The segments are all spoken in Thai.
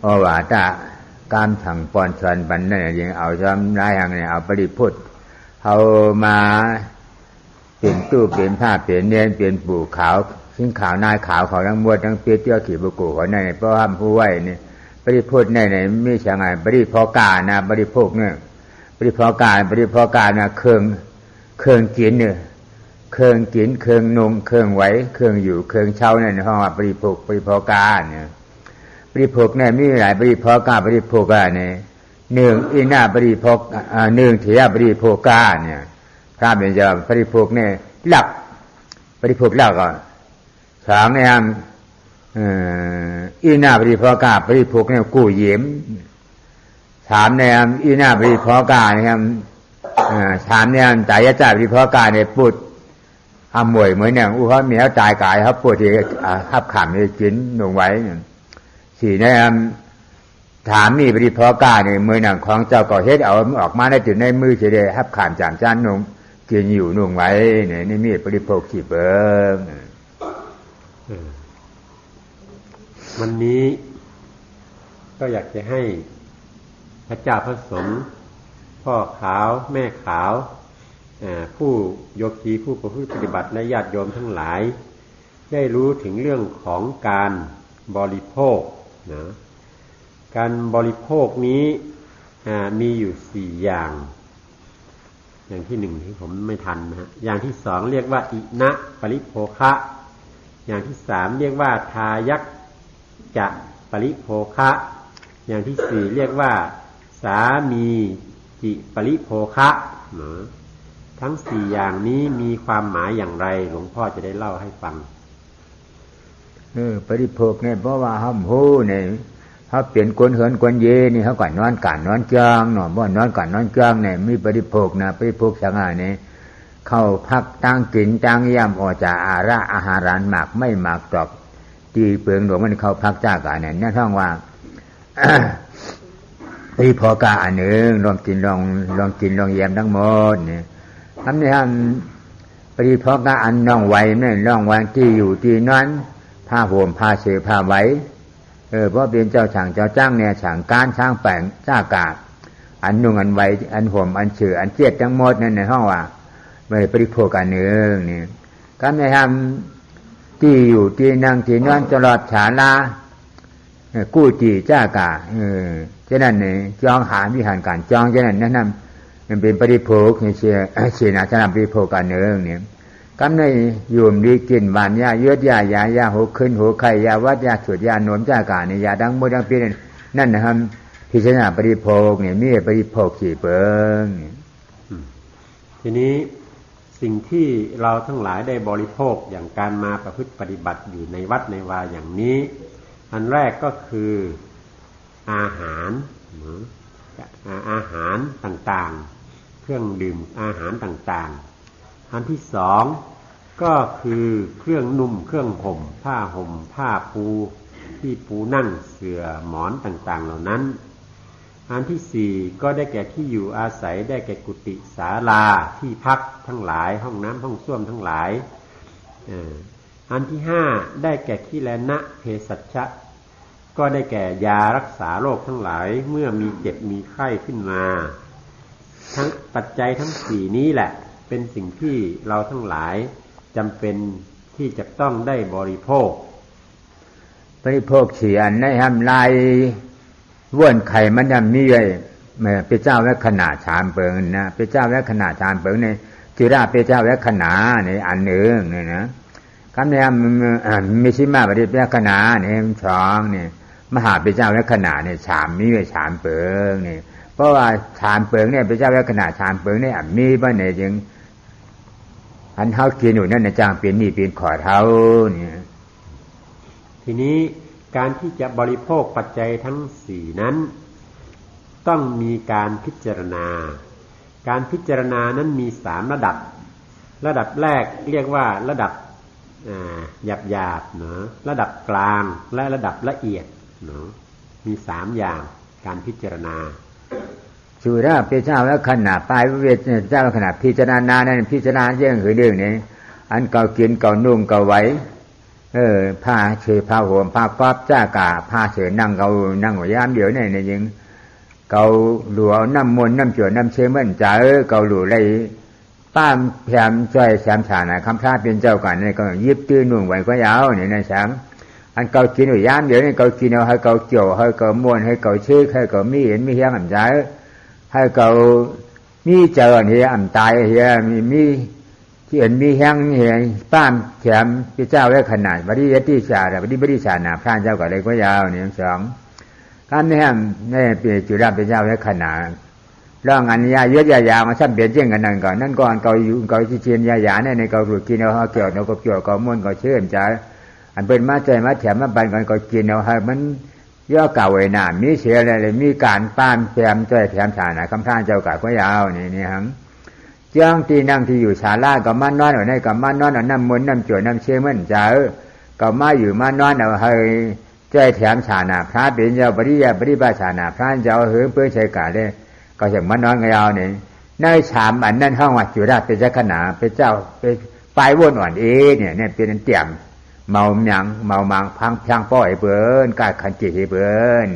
เพราะว่าถ้าการถังปอนชวนบันนั่นยังเอาทำร้ายอย่างนี้เอาปริพุทธเอามาเปลี่ยนตู้เปลี่ยนผ้าเปลี่ยนเนียนเปลี่ยนปู่ขาวซึ่งขาวนายขาวเขาทั้งมวดทั้งเปียเตี้ยขี่บุกูเขาในเพราะห้ามผู้ไหวนี่ปริพุทธในไม่ใช่ไงปริพอกานะปริพกเนี่ยปริพอกานะเครื่องกินเนี่ยเครื่องกินเครื่องนุ่งเครื่องไหวเครื่องอยู่เครื่องเช่าเนี่ยห้องว่าปริพกปริพอกาเนี่ยปริพกเนี่ยมีหลายปริพอกาปริพกาเนี่ยหนึ่งอินาปริพกหนึ่งเถียปริพกาเนี่ยพระเป็นเจ้าปริพกเนี่ยหลักปริพกหลักก่อนสามเนี่ยอินาปริพกาปริพกเนี่ยกู้เยี่ยมสามเนี่ยอินาปริพกาเนี่ยสามเนี่ยตายจ่าปริพกาเนี่ยปุดทำมวยเหมือนอย่างเขาเมียตายกายเขาปวดที่ทับขำให้กินหนุ่งไว้สี่เนี่ยถามมีปริพกาเนี่ยมือหนังของเจ้าก่อเฮ็ดเอาออกมาได้จุดในมือเฉยๆทับขำจามจานหนุ่งกินอยู่หนุ่งไว้เนี่ยนี่มีปริพกขีเบิ้งวันนี้ก็อยากจะให้พระเจ้าพระสงฆ์พ่อขาวแม่ขาวผู้โยคีผู้ประพฤติปฏิบัติและญาติโยมทั้งหลายได้รู้ถึงเรื่องของการบริโภคนะการบริโภคนี้มีอยู่สี่อย่างที่หนึ่งที่ผมไม่ทันนะฮะอย่างที่สองเรียกว่าอินะปริโภคะอย่างที่สามเรียกว่าทายักจะปริโภคะอย่างที่สี่เรียกว่าสามีจิปริโภคะทั้งสี่อย่างนี้มีความหมายอย่างไรหลวงพ่อจะได้เล่าให้ฟังปริโภคเนี่ยเพราะว่าห้ามหูเนี่ยเขาเปลี่ยนกวนเหินกวนเยนี่เขาก่อนนอนกันนอนจ้างเนาะบ่นอนกันนอนจ้างเนี่ยมีปริโภคนะปริโภคสังหารเนี่ยเข้าพักตั้งกินตั้งย่ำออกจากอาหารหมากไม่หมากตอกตีเปลืองหลวงมันเข้าพักจ้ากันเนี่ยท่องว่าปริโภคอันหนึ่งลองกินลองเยี่ยมทั้งหมดเนี่ยทำนี่ทำปริโภคอันน้องไหวเนี่ยน้องวางที่อยู่ที่นั้นผ้าห่มผ้าเสื้อผ้าไหวเพราะเป็นเจ้าช่างเจ้าจ้างเนี่ยช่างการช่างแปลงจ้ากาอันนุ่งอันไหวอันห่มอันเสื้ออันเจี๊ยดทั้งหมดนั่นในห้องว่าไม่ปริโภคอันหนึ่งนี่การไม่ทำที่อยู่ที่นั่งที่นอนตลอดฉาลากู้จีจ้ากาฉะนั้นเนี่ยจองหาวิหารการจองฉะนั้นนั่นมันเป็นปริโภคเชียนาชนะปริโภคอันหนึ่งเนี่ยกำในยุ่มดีกินหวานยาเยือดยาหูขึ้นหูไข่ยาวัดยาสุดยาหนมจ้ากาเนี่ยยาดังมดดังปีนั่นนะครับพิจารณาปริโภคเนี่ยมีปริโภคขี่เปิงทีนี้สิ่งที่เราทั้งหลายได้บริโภคอย่างการมาประพฤติปฏิบัติอยู่ในวัดในวาอย่างนี้อันแรกก็คืออาหารต่างๆเครื่องดื่มอาหารต่างๆอันที่สองก็คือเครื่องนุ่มเครื่องห่มผ้าปูที่ปูนั่งเสื่อหมอนต่างๆเหล่านั้นอันที่สี่ก็ได้แก่ที่อยู่อาศัยได้แก่กุฏิศาลาที่พักทั้งหลายห้องน้ำห้องส้วมทั้งหลายอันที่ห้าได้แก่ขี้แลนะเภสัชะก็ได้แก่ยารักษาโรคทั้งหลายเมื่อมีเจ็บมีไข้ขึ้นมาทั้งปัจจัยทั้งสี่นี้แหละเป็นสิ่งที่เราทั้งหลายจำเป็นที่จะต้องได้บริโภคเฉียนในทำลายว่นไข่มันยังมีเลยพระเจ้าแวะขนาดชามเปิงนะพระเจ้าแวะขนาดชามเปิงเนี่ยจิราพระเจ้าแวะขนาในอันหนึ่งเนี่ยนะคำนี้มิชิมาปฏิแวะขนาเนี่ยช้องเนี่ยมหาพระเจ้าแวะขนาเนี่ยชามมีไว้ชามเปิงเนี่ยเพราะว่าชามเปิงเนี่ยพระเจ้าแวะขนาดชามเปิงเนี่ยมีบ้านเนี่ยจึงอันเท้ากินอยู่นั่นนะจ้างเปลี่ยนนี่เปลี่ยนขอเท้าเนี่ยทีนี้การที่จะบริโภคปัจจัยทั้งสี่นั้นต้องมีการพิจารณาการพิจารณานั้นมีสามระดับแรกเรียกว่าระดับหยาบเนาะระดับกลางและระดับละเอียดเนาะมีสามอย่างการพิจารณาสุราพระเจ้าแล้วขนาดปลายเวทเจ้าขนาดพิจารณานั้นพิจารณาเรื่องคือเรื่องนี้อันเก่ากินเก่านุ่งเก่าไหว ผ้าเฉยผ้าห่มผ้าก๊อบจ้ากาผ้าเฉยนั่งเกานั่งหัวยามเดี๋ยวนี่ในยิงเกาหลัวน้ำมนต์น้ำเจือน้ำเชื่อมันจ่าเกาหลัวไรป้ามแผมจ้อยแซมฉานะคำพระเป็นเจ้ากันนี่ก็ยิบตื้อหนุ่งไหวก็ยาวนี่ในช้างอันเกากินหัวยามเดี๋ยวนี่เกากินเอาให้เกาเกี่ยวให้เกามวนให้เกาชื่อให้เกามีเห็นมีเฮียงอ่ำจ่าให้เกามีเจอเฮียอ่ำตายเฮียมีที่เห็นมีแห้งเห็นป้ามแถมพระเจ้าไว้ขนาดบริยติชาแต่บริชานาพระเจ้าก็เลยก็ยาวนี่สองการไม่แห้งนี่เป็นจุฬาพระเจ้าไว้ขนาดร่างอันยาเยอะยามาซ้ำเปลี่ยนเช่นกันนั่นก่อนนั่นก่อนเกาอยู่เกาที่เชียนยาเนี่ยในเกาหลุดกินเอาเกี่ยวเอาก็เกี่ยวเกาม้วนเกาเชื่อมจ้าอันเป็นมาใจมาแถมมาบันก่อนเกากินเอาให้มันย่อเก่าไว้หนามีเสียอะไรเลยมีการป้ามแถมจ้อยแถมชานาคำพระเจ้าก็ยาวนี่ฮังจ้างที่นั่งที่อยู่ศาลาก็มานอนเอาในก็มานอนเอาน้ำมนต์น้ำจ่วยน้ำเชื่อมันจ้าก็มาอยู่มานอนเอาให้จ้อยแถมชานาพระเป็นเจ้าบริบาชานาพระเจ้าเหือเพื่อใช้การได้ก็อย่างมานอนกับเราเนี่ยในชามอันนั้นห้องวัดจุฬาเป็นเจ้าขนาเป็นเจ้าไปปลายวนอ่อนเนี่ยเป็นเตี่ยมเมาหยังเมามังพังป้อยเบิ้นกาขันจิเบิ้น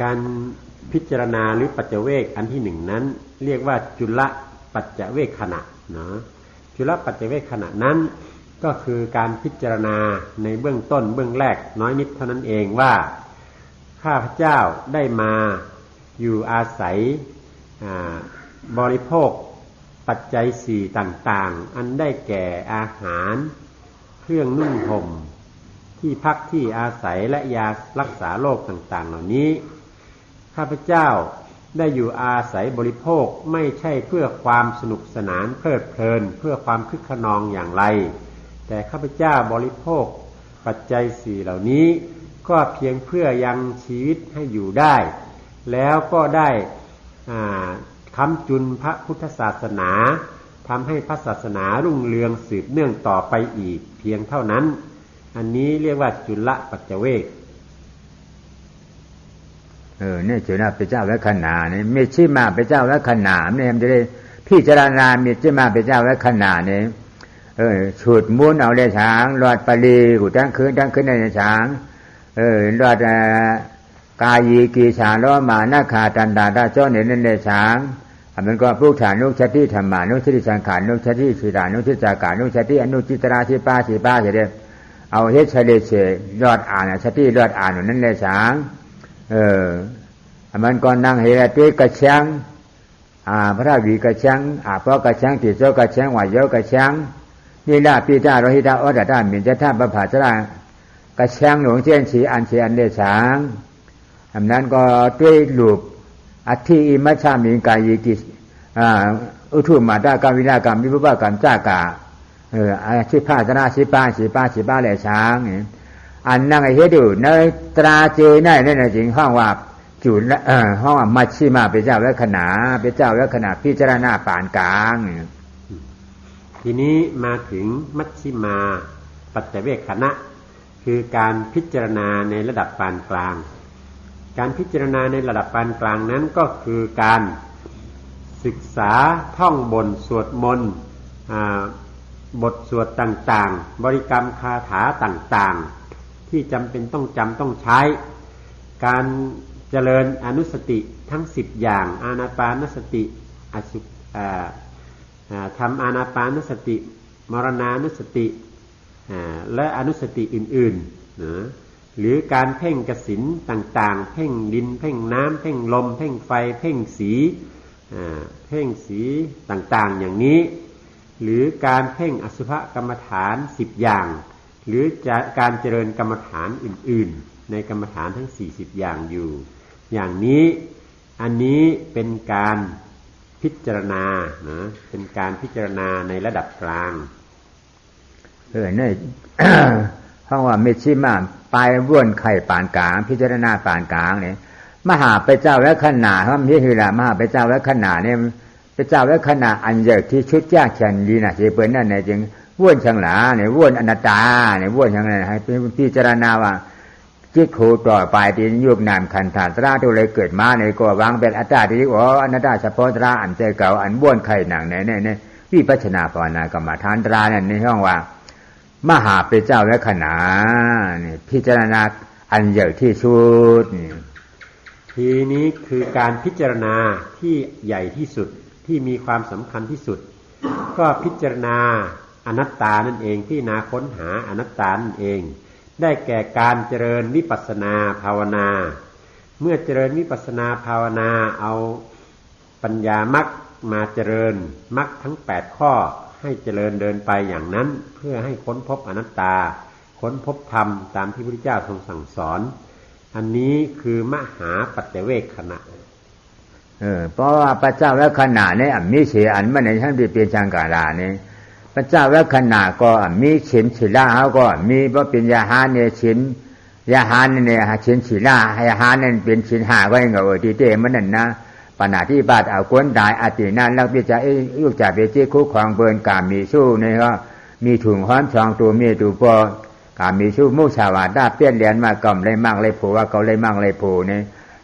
การพิจารณาหรือปัจเจเวกอันที่หนึ่งนั้นเรียกว่าจุลปัจเจเวกขณะเนาะจุลปัจเจเวกขณะนั้นก็คือการพิจารณาในเบื้องต้นเบื้องแรกน้อยนิดเท่านั้นเองว่าข้าพเจ้าได้มาอยู่อาศัยบริโภคปัจจัยสี่ต่างๆอันได้แก่อาหารเครื่องนุ่งห่มที่พักที่อาศัยและยารักษาโรคต่างๆเหล่านี้ข้าพเจ้าได้อยู่อาศัยบริโภคไม่ใช่เพื่อความสนุกสนานเพลิดเพลินเพื่อความคึกขนองอย่างไรแต่ข้าพเจ้าบริโภคปัจจัยสี่เหล่านี้ก็เพียงเพื่อยังชีวิตให้อยู่ได้แล้วก็ได้ค้ำจุนพระพุทธศาสนาทำให้พระศาสนารุ่งเรืองสืบเนื่องต่อไปอีกเพียงเท่านั้นอันนี้เรียกว่าจุลปัจเจเวกเนี่ยจุลเป็นเจ้าไว้ขนาเนี่ยมีชื่อมาเป็นเจ้าไว้ขนาเนี่ยมันจะได้พิจารณามีชื่อมาเป็นเจ้าไว้ขนาเนี่ยฉุดม้วนเอาเลยช้างรอดปลีหูทั้งคืนในช้างรอดกายีกีฉาล้อมานาคาตันดาดาเจ้าเนี่ยนั่นเลยช้างมันก็พุทธานุชติธรรมานุชติสังขารนุชติสีดานุชติจากานุชติอนุจิตราสีป้าเฉยๆเอาเฮ็ดเฉลยเฉยรอดอ่านชติรอดอ่านนั่นเลยช้างมันก็นั่งเฮรติกระชังพระวีกระชังเพราะกระชังติโซกระชังวายโยกระชังนี่ละปีตาโรหิตาอดามินจะท่าประภาชรากระชังหลวงเชียนฉีอันเชียนเลยช้างอันนั้นก็ด้วยรูปอัตถิอิมัชฌามิกายิกิอุทุมาตากรรมวิรากรรมวิภวกรรมจ้ากาชิพาสนาชิป้าเลยช้างอันนั่งไอ้เฮ็ดอยู่ในตราเจนั่นจริงห้องว่าจุลห้องว่ามัชชิมาเป็นเจ้าลักษณะเป็นเจ้าลักษณะพิจารณาปานกลางทีนี้มาถึงมัชชิมาปัจเจเวกขณะคือการพิจารณาในระดับปานกลางการพิจารณาในระดับปานกลางนั้นก็คือการศึกษาท่องบนสวดมนต์บทสวดต่างๆบริกรรมคาถาต่างๆที่จำเป็นต้องใช้การเจริญอนุสติทั้ง10อย่างอานาปานสติทำอานาปานสติมรณานุสติและอนุสติอื่นๆนะหรือการเพ่งกสิณต่างๆเพ่งดินเพ่งน้ำเพ่งลมเพ่งไฟเพ่งสีต่างๆอย่างนี้หรือการเพ่งอสุภกรรมฐาน10อย่างหรือการเจริญกรรมฐานอื่นๆในกรรมฐานทั้ง40อย่างอยู่อย่างนี้อันนี้เป็นการพิจารณานะเป็นการพิจารณาในระดับกลางนี่ เพราะว่าเมชิมาปลายว่นไข่ปานกลางพิจารณาปานกลางเนี่ยมหาพระเจ้าและขณะครับนี่คือละมหาพระเจ้าและขณะเนี่ยพระเจ้าและขณะอันใหญ่ที่ชุดยากเช่นดีนะเจเปิ้ลนั่นเนี่ยจึงว่นช่างหลาเนี่ยว่นอนัตตาเนี่ยว่นช่างอะไรให้พิจารณาว่าจิตโคต่อไปที่ยุบนามขันธาตราตัวเลยเกิดมาในก็วางเป็นอัตตาที่อ๋ออนัตตาเฉพาะตราอันใจเก่าอันว่นไข่หนังเนี่ยวิปัสสนาภาวนากรรมฐานตราเนี่ยในห้องว่า มหาเป็นเจ้าและขณะนี่พิจารณาอันใหญ่ที่สุดนี่ทีนี้คือการพิจารณาที่ใหญ่ที่สุดที่มีความสำคัญที่สุดก็พิจารณาอนัตตานั่นเองที่นาค้นหาอนัตตานั่นเองได้แก่การเจริญวิปัสสนาภาวนาเมื่อเจริญวิปัสสนาภาวนาเอาปัญญามรรคมาเจริญมรรคทั้ง8ข้อให้เจริญเดินไปอย่างนั้นเพื่อให้ค้นพบอนัตตาค้นพบธรรมตามที่พระพุทธเจ้าทรงสั่งสอนอันนี้คือมหาปัจเจเวคขณะเพราะว่าพระเจ้าและขณะนี้มีเสียอันมันในท่านที่เป็นชังการานี่พระเจ้าและขณะก็มีฉินศิลาเขาก็มีเพราะเป็นยาหาเนี่ยฉินยาหาเนี่ยฉินศิลายาหานั่นเป็นฉิน5ก็ยังเอาทีเตมันนั่นนะปัญหาที่บาดเอาก้นได้อตินั้นแล้วพิจารยุกจากเบจิคู่ของเบินกามีสู้นี่ก็มีถุงห้อนช่องตัวมีตัวปอกามีสู้มุชาวาดาเปลี่ยนเหรียญมากำเลยมั่งเลยผูว่าเขาเลยมั่งเลยผูนี่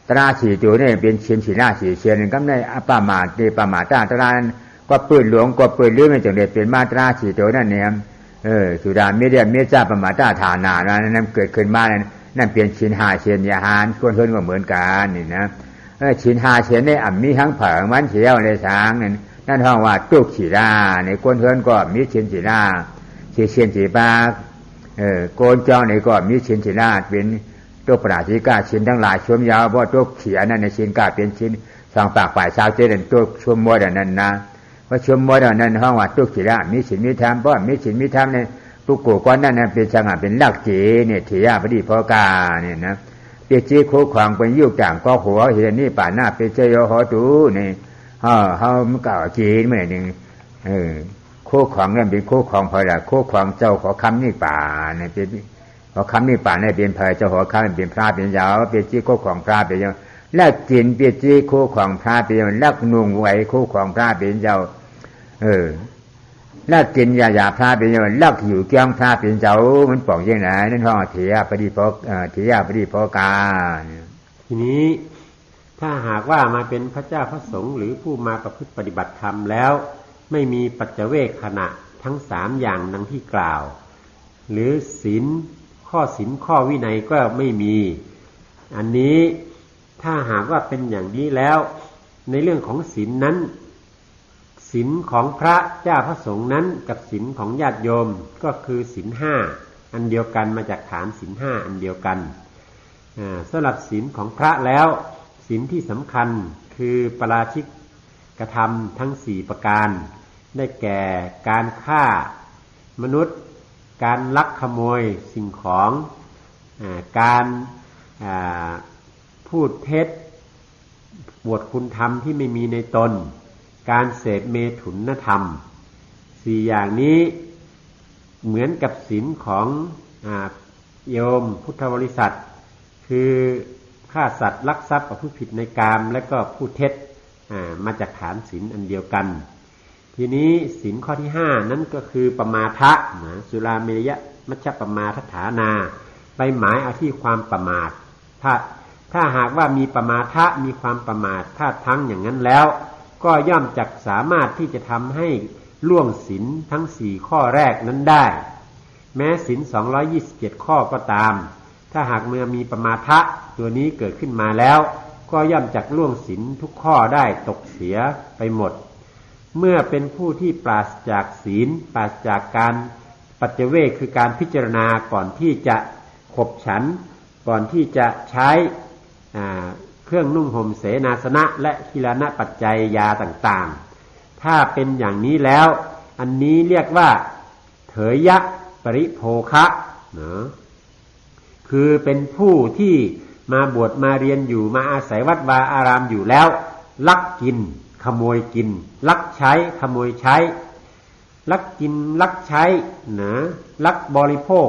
ตราสีตัวนี่เป็นฉินศิลาสีเชียนก็ในอปามาตีปามาตาตราก็ปืนหลวงก็ปืนลื้อไม่จังเด็ดเป็นมาตราสีตัวนั่นเนี่ยสุดามีเดียมีจ้าปามาตาฐานานั้นเกิดขึ้นมานั่นเป็นฉิน5เชียนยาหานคนคนก็เหมือนกันนี่นะฉิน5เชียนนี่มีทั้งเผงมันเฉียวในช้างนั่นห้องว่าตุกฉีดาในคนเฮินก็มีฉินฉีดาเชียนฉีปาโกนเจ้าในก็มีฉินฉีดาเป็นตัวปราชิกาฉินทั้งหลายชมยาวเพราะตัวเขียนั่นในฉินกาเป็นฉินสองปากฝ่ายชาวเจริญตัวชมมดนั่นนะว่าชมมดนั่นห้องว่าตุกฉีดามีฉินมีธรรมเพราะมีฉินมีธรรมเนี่ยตุกโกก้อนนั่นเป็นช่างเป็นลักจีเนี่ยถียาพอดีพอกาเนี่ยนะเปียจีโคขวางเป็นยุคต่างก็หัวเห็นนี่ป่าหน้าเป็นเจโยหอตูนี่เขามันก่าจีนเมื่อหนึ่งโคขวางนั่นเป็นโคขวางพอละโคขวางเจ้าขอคำนี่ป่าเนี่ยเป็นขอคำนี่ป่าเนี่ยเป็นเพยเจ้าขอคำเป็นพระเป็นยาวเปียจีโคขวางพระเป็นยาวลักจีนเปียจีโคขวางพระเป็นยาวลักนุ่งไหวโคขวางพระเป็นยาวลักกินยาพระเป็นยังลักอยู่เกี้ยงพระเป็นเจ้ามันป่องยังไงนั่นห้องเถียปฏิพกเถียปฏิพกาทีนี้ถ้าหากว่ามาเป็นพระเจ้าพระสงฆ์หรือผู้มาประพฤติปฏิบัติธรรมแล้วไม่มีปัจเจเวคขณะทั้ง3อย่างดังที่กล่าวหรือศีลข้อวินัยก็ไม่มีอันนี้ถ้าหากว่าเป็นอย่างนี้แล้วในเรื่องของศีลนั้นศีลของพระเจ้าพระสงฆ์นั้นกับศีลของญาติโยมก็คือศีล5อันเดียวกันมาจากฐานศีล5อันเดียวกันสำหรับศีลของพระแล้วศีลที่สำคัญคือปาราชิกธรรมทั้ง4ประการได้แก่การฆ่ามนุษย์การลักขโมยสิ่งของการพูดเท็จบวดคุณธรรมที่ไม่มีในตนการเสพเมถุนธรรม4อย่างนี้เหมือนกับศีลของโยมพุทธบริษัทคือฆ่าสัตว์ลักทรัพย์ประพฤติผิดในกามและก็พูดเท็จมาจากฐานศีลอันเดียวกันทีนี้ศีลข้อที่5นั้นก็คือปมาทะสุราเมรยมัชฌปมาทฐานาไปหมายเอาที่ความประมาทถ้าหากว่ามีปมาทะมีความประมาทถ้าทั้งอย่างนั้นแล้วก็ย่อมจักสามารถที่จะทำให้ล่วงศีลทั้ง4ข้อแรกนั้นได้แม้ศีล227ข้อก็ตามถ้าหากเมื่อมีปมาทะตัวนี้เกิดขึ้นมาแล้วก็ย่อมจักล่วงศีลทุกข้อได้ตกเสียไปหมดเมื่อเป็นผู้ที่ปราศจากศีลปราศจากการปัจเจเวคคือการพิจารณาก่อนที่จะขบฉันก่อนที่จะใช้เครื่องนุ่งห่มเสนาสนะและกิลานะปัจจัยยาต่างๆถ้าเป็นอย่างนี้แล้วอันนี้เรียกว่าเถยยะปริโภคะคือเป็นผู้ที่มาบวชมาเรียนอยู่มาอาศัยวัดวาอารามอยู่แล้วลักกินขโมยกินลักใช้ขโมยใช้ลักกินลักใช้ลักบริโภค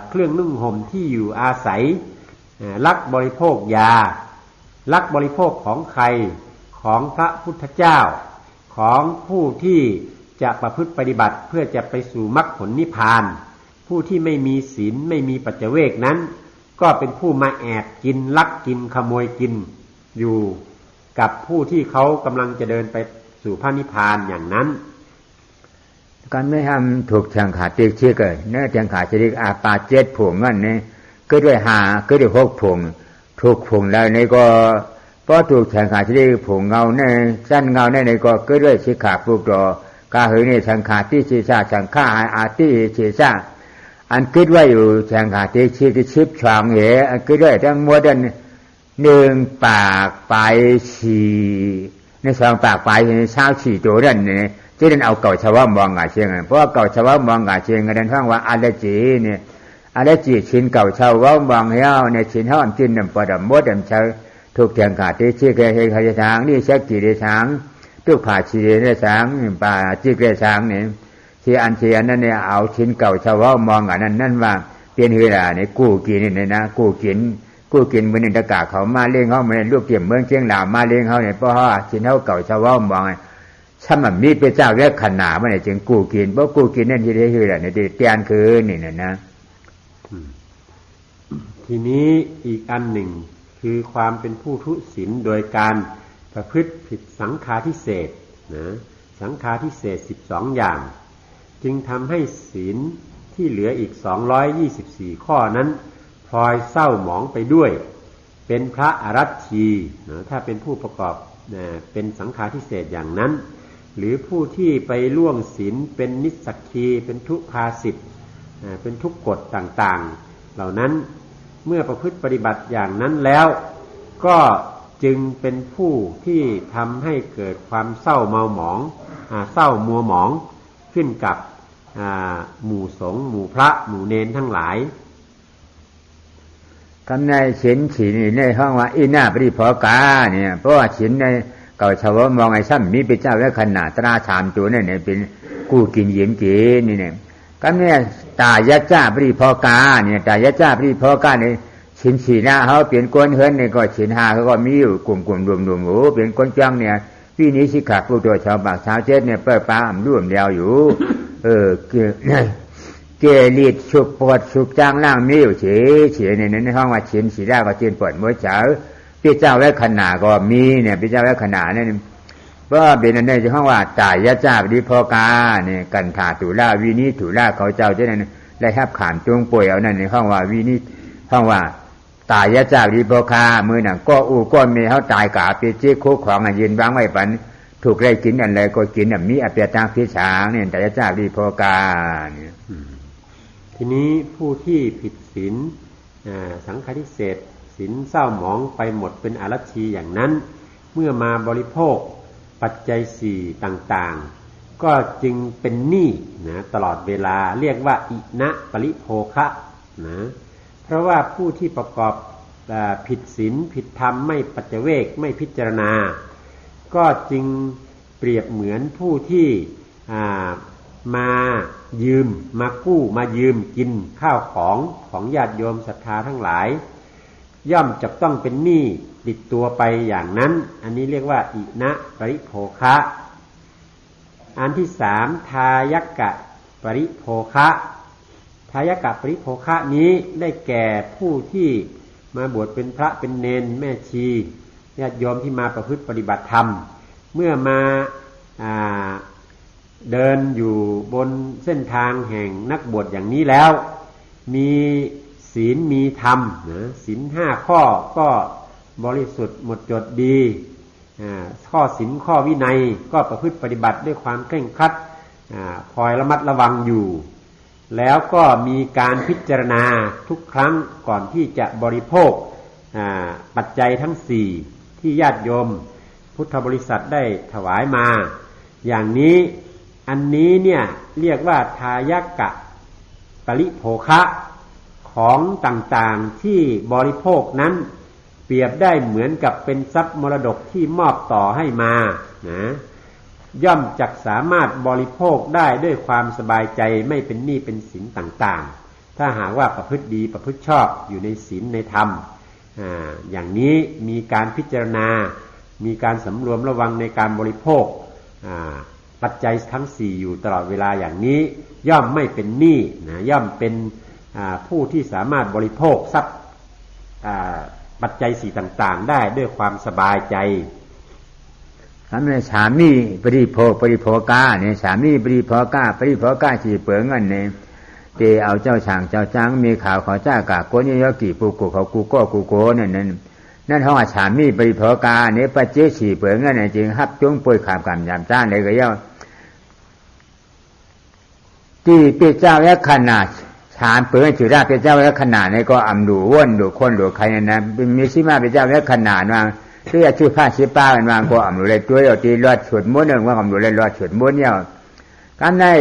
เครื่องนุ่งห่มที่อยู่อาศัยลักบริโภคยาลักบริโภคของใครของพระพุทธเจ้าของผู้ที่จะประพฤติปฏิบัติเพื่อจะไปสู่มรรคผลนิพพานผู้ที่ไม่มีศีลไม่มีปัจเจเวกนั้นก็เป็นผู้มาแอบกินลักกินขโมยกินอยู่กับผู้ที่เขากำลังจะเดินไปสู่พระนิพพานอย่างนั้น การไม่ทำถูกแทงขาตีเชี่ยเกิดเนื้อแทงขาจะได้อาปาเจ็ดผงเงินนี่ก็ด้วยหาก็ด้วยหกผงถูกผงแล้วนี่ก็พอถูกแทงขาจะได้ผงเงาเนี่ยสั้นเงาเนี่ยก็ก็ด้วยชิขาปลูกดอกาเหือนี่แทงขาที่ชีชาแทงขาอาที่ชีชาอันคิดว่าอยู่แทงขาตีชีที่ชิบช่างเหอันคิดด้วยทั้งหมดนั้นหนึ่งปากไปฉี่ในสองปากไปเช้าฉี่ตัวนั่นเนี่ยจะเดินเอาเก่าชาวมองงาเชียงเพราะว่าเก่าชาวมองงาเชียงกันทั้งว่าอาเลจีเนี่ยอาเลจีชินเก่าชาวมองเหี้ยวเนี่ยชินห้ามจินดำปอดมดดำเชาถูกแทงขาตีชีเกยขยช้างนี่เช็คกี่เดช้างทุกผ่าชีเดช้างป่าจีเกยช้างเนี่ยที่อันเชียนนั่นเนี่ยเอาชินเก่าชาวมองงานั่นว่าเปลี่ยนเวลาเนี่ยกู้กินเนี่ยนะกู้กินมือหนึ่งตะกาเขามาเลี้ยงเขาเหมือนลูกเกี่ยมเมืองเชียงหลามาเลี้ยงเขาเนี่ยเพราะว่าชินเขาเก่าชาวมองถ้ามันมีพระเจ้าแยกขนาดมันจึงกู้กินเพราะกู้กินนั่นที่ได้คืออะไรเนี่ยเตียนคืนนี่นะทีนี้อีกอันหนึ่งคือความเป็นผู้ทุศีลโดยการประพฤติผิดสังฆาทิเศษนะสังฆาทิเศษ12อย่างจึงทำให้ศีลที่เหลืออีก224ข้อนั้นพลอยเศร้าหมองไปด้วยเป็นพระอรัชชีนะถ้าเป็นผู้ประกอบเป็นสังฆาทิเศษอย่างนั้นหรือผู้ที่ไปล่วงศีลเป็นนิสสักคีเป็นทุพาสิทธิ์เป็นทุกกฎต่างๆเหล่านั้นเมื่อประพฤติปฏิบัติอย่างนั้นแล้วก็จึงเป็นผู้ที่ทำให้เกิดความเศร้าเมาหมองเศร้ามัวหมองขึ้นกับหมู่สงฆ์หมู่พระหมู่เณรทั้งหลายคำในฉินฉีนี่ในห้องว่าอีน่าปริพอกาเนี่ยเพราะว่าฉินในเก่าชาวมองไอ้ซ้ำมีเป็นเจ้าและขนาดตราชามตัวเนี่ยเป็นกู้กินเยี่ยมกินนี่เนี่ยก็เนี่ยตายะจ้าปริพอกาเนี่ยตายะจ้าปริพอกาเนี่ยฉินฉีนะเขาเปลี่ยนก้นเฮิรนเนี่ยก็ฉินหาเขาก็มีอยู่กลุ่มรวมโอ้เปลี่ยนก้นจังเนี่ยพี่นี้สิขาดผู้ตัวชาวปากชาวเจ็ดเนี่ยเปิดป้าร่วมเดียวอยู่เกลีดฉุกปวดฉุกจางล่างมีอยู่เฉยในห้องว่าฉินฉีได้ก็จีนปวดมือเจ้าพี่เจ้าและขนาก็มีเนี่ยพี่เจ้าและขนาเนี่ยเพราะเป็นอันนี้จะห้องว่าตายยะจ้าปริพอกาเนี่ยกันขาตุล่าวินิตุล่าเขาเจ้าเจ้านั้นได้ทับขามจงป่วยเอานั่นในห้องว่าวินิห้องว่าตายยะจ้าปริพอกามือหนังก็ก็มีเขาตายกาเปียจี้คุกของยืนวางไว้ปันถูกไล่กินอะไรก็กินมีอเปียตางพิชางเนี่ยตายยะจ้าปริพอกาเนี่ยทีนี้ผู้ที่ผิดศีลสังฆาทิเศษศีลเศร้าหมองไปหมดเป็นอรัชชีอย่างนั้นเมื่อมาบริโภคปัจจัยสี่ต่างๆก็จึงเป็นหนี้นะตลอดเวลาเรียกว่าอินะปริโภคะนะเพราะว่าผู้ที่ประกอบผิดศีลผิดธรรมไม่ปัจเจเวกไม่พิจารณาก็จึงเปรียบเหมือนผู้ที่มายืมมากู้มายืมกินข้าวของญาติโยมศรัทธาทั้งหลายย่อมจะต้องเป็นหนี้ติดตัวไปอย่างนั้นอันนี้เรียกว่าอินะปริโภคะอันที่สามทายกะปริโภคะทายกะปริโภคะนี้ได้แก่ผู้ที่มาบวชเป็นพระเป็นเณรแม่ชีญาติโยมที่มาประพฤติปฏิบัติธรรมเมื่อมาเดินอยู่บนเส้นทางแห่งนักบวชอย่างนี้แล้วมีศีลมีธรรมนะศีล5ข้อก็บริสุทธิ์หมดจดดีข้อศีลข้อวินัยก็ประพฤติปฏิบัติด้วยความเคร่งครัดคอยระมัดระวังอยู่แล้วก็มีการพิจารณาทุกครั้งก่อนที่จะบริโภคปัจจัยทั้ง4ที่ญาติโยมพุทธบริษัทได้ถวายมาอย่างนี้อันนี้เนี่ยเรียกว่าทายกะปริโภคะของต่างๆที่บริโภคนั้นเปรียบได้เหมือนกับเป็นทรัพย์มรดกที่มอบต่อให้มานะย่อมจักสามารถบริโภคได้ด้วยความสบายใจไม่เป็นหนี้เป็นสินต่างๆถ้าหากว่าประพฤติดีประพฤติชอบอยู่ในศีลในธรรมอย่างนี้มีการพิจารณามีการสำรวมระวังในการบริโภคปัจจัยทั้ง4อยู่ตลอดเวลาอย่างนี้ย่อมไม่เป็นหนี้นะย่อมเป็นผู้ที่สามารถบริโภคทรัพย์ปัจจัย4ต่างๆได้ด้วยความสบายใจ ทำให้สามีปริโภกาเนี่ยสามีปริโภกาสี่เปิงเงินเนี่ยเตเอาเจ้าช่างเจ้าจ้างมีข่าวขอจ้ากะโกนิยกิปูกุเขากูโกนั่นห้องสามีปริโภกาเนี่ยปัจเจสี่เปิงเงินเนี่ยจึงฮับจงป่วยขามกำยามจ้าเลยก็ย่อที่เป็นเจ้าแยกขนาดฐานเปิดจุดได้เป็นเจ้าแยกขนาดในก็อำดูว่นดูคนดูใครนะมีสิมาเป็นเจ้าแยกขนาดว่าที่จะชื่อผ้าชีป้าเป็นวางก็อำดูเลยตัวเราตีรอดฉุดม้วนหนึ่งว่าอำดูเลยรอดฉุดม้วนเนี่ยกันได้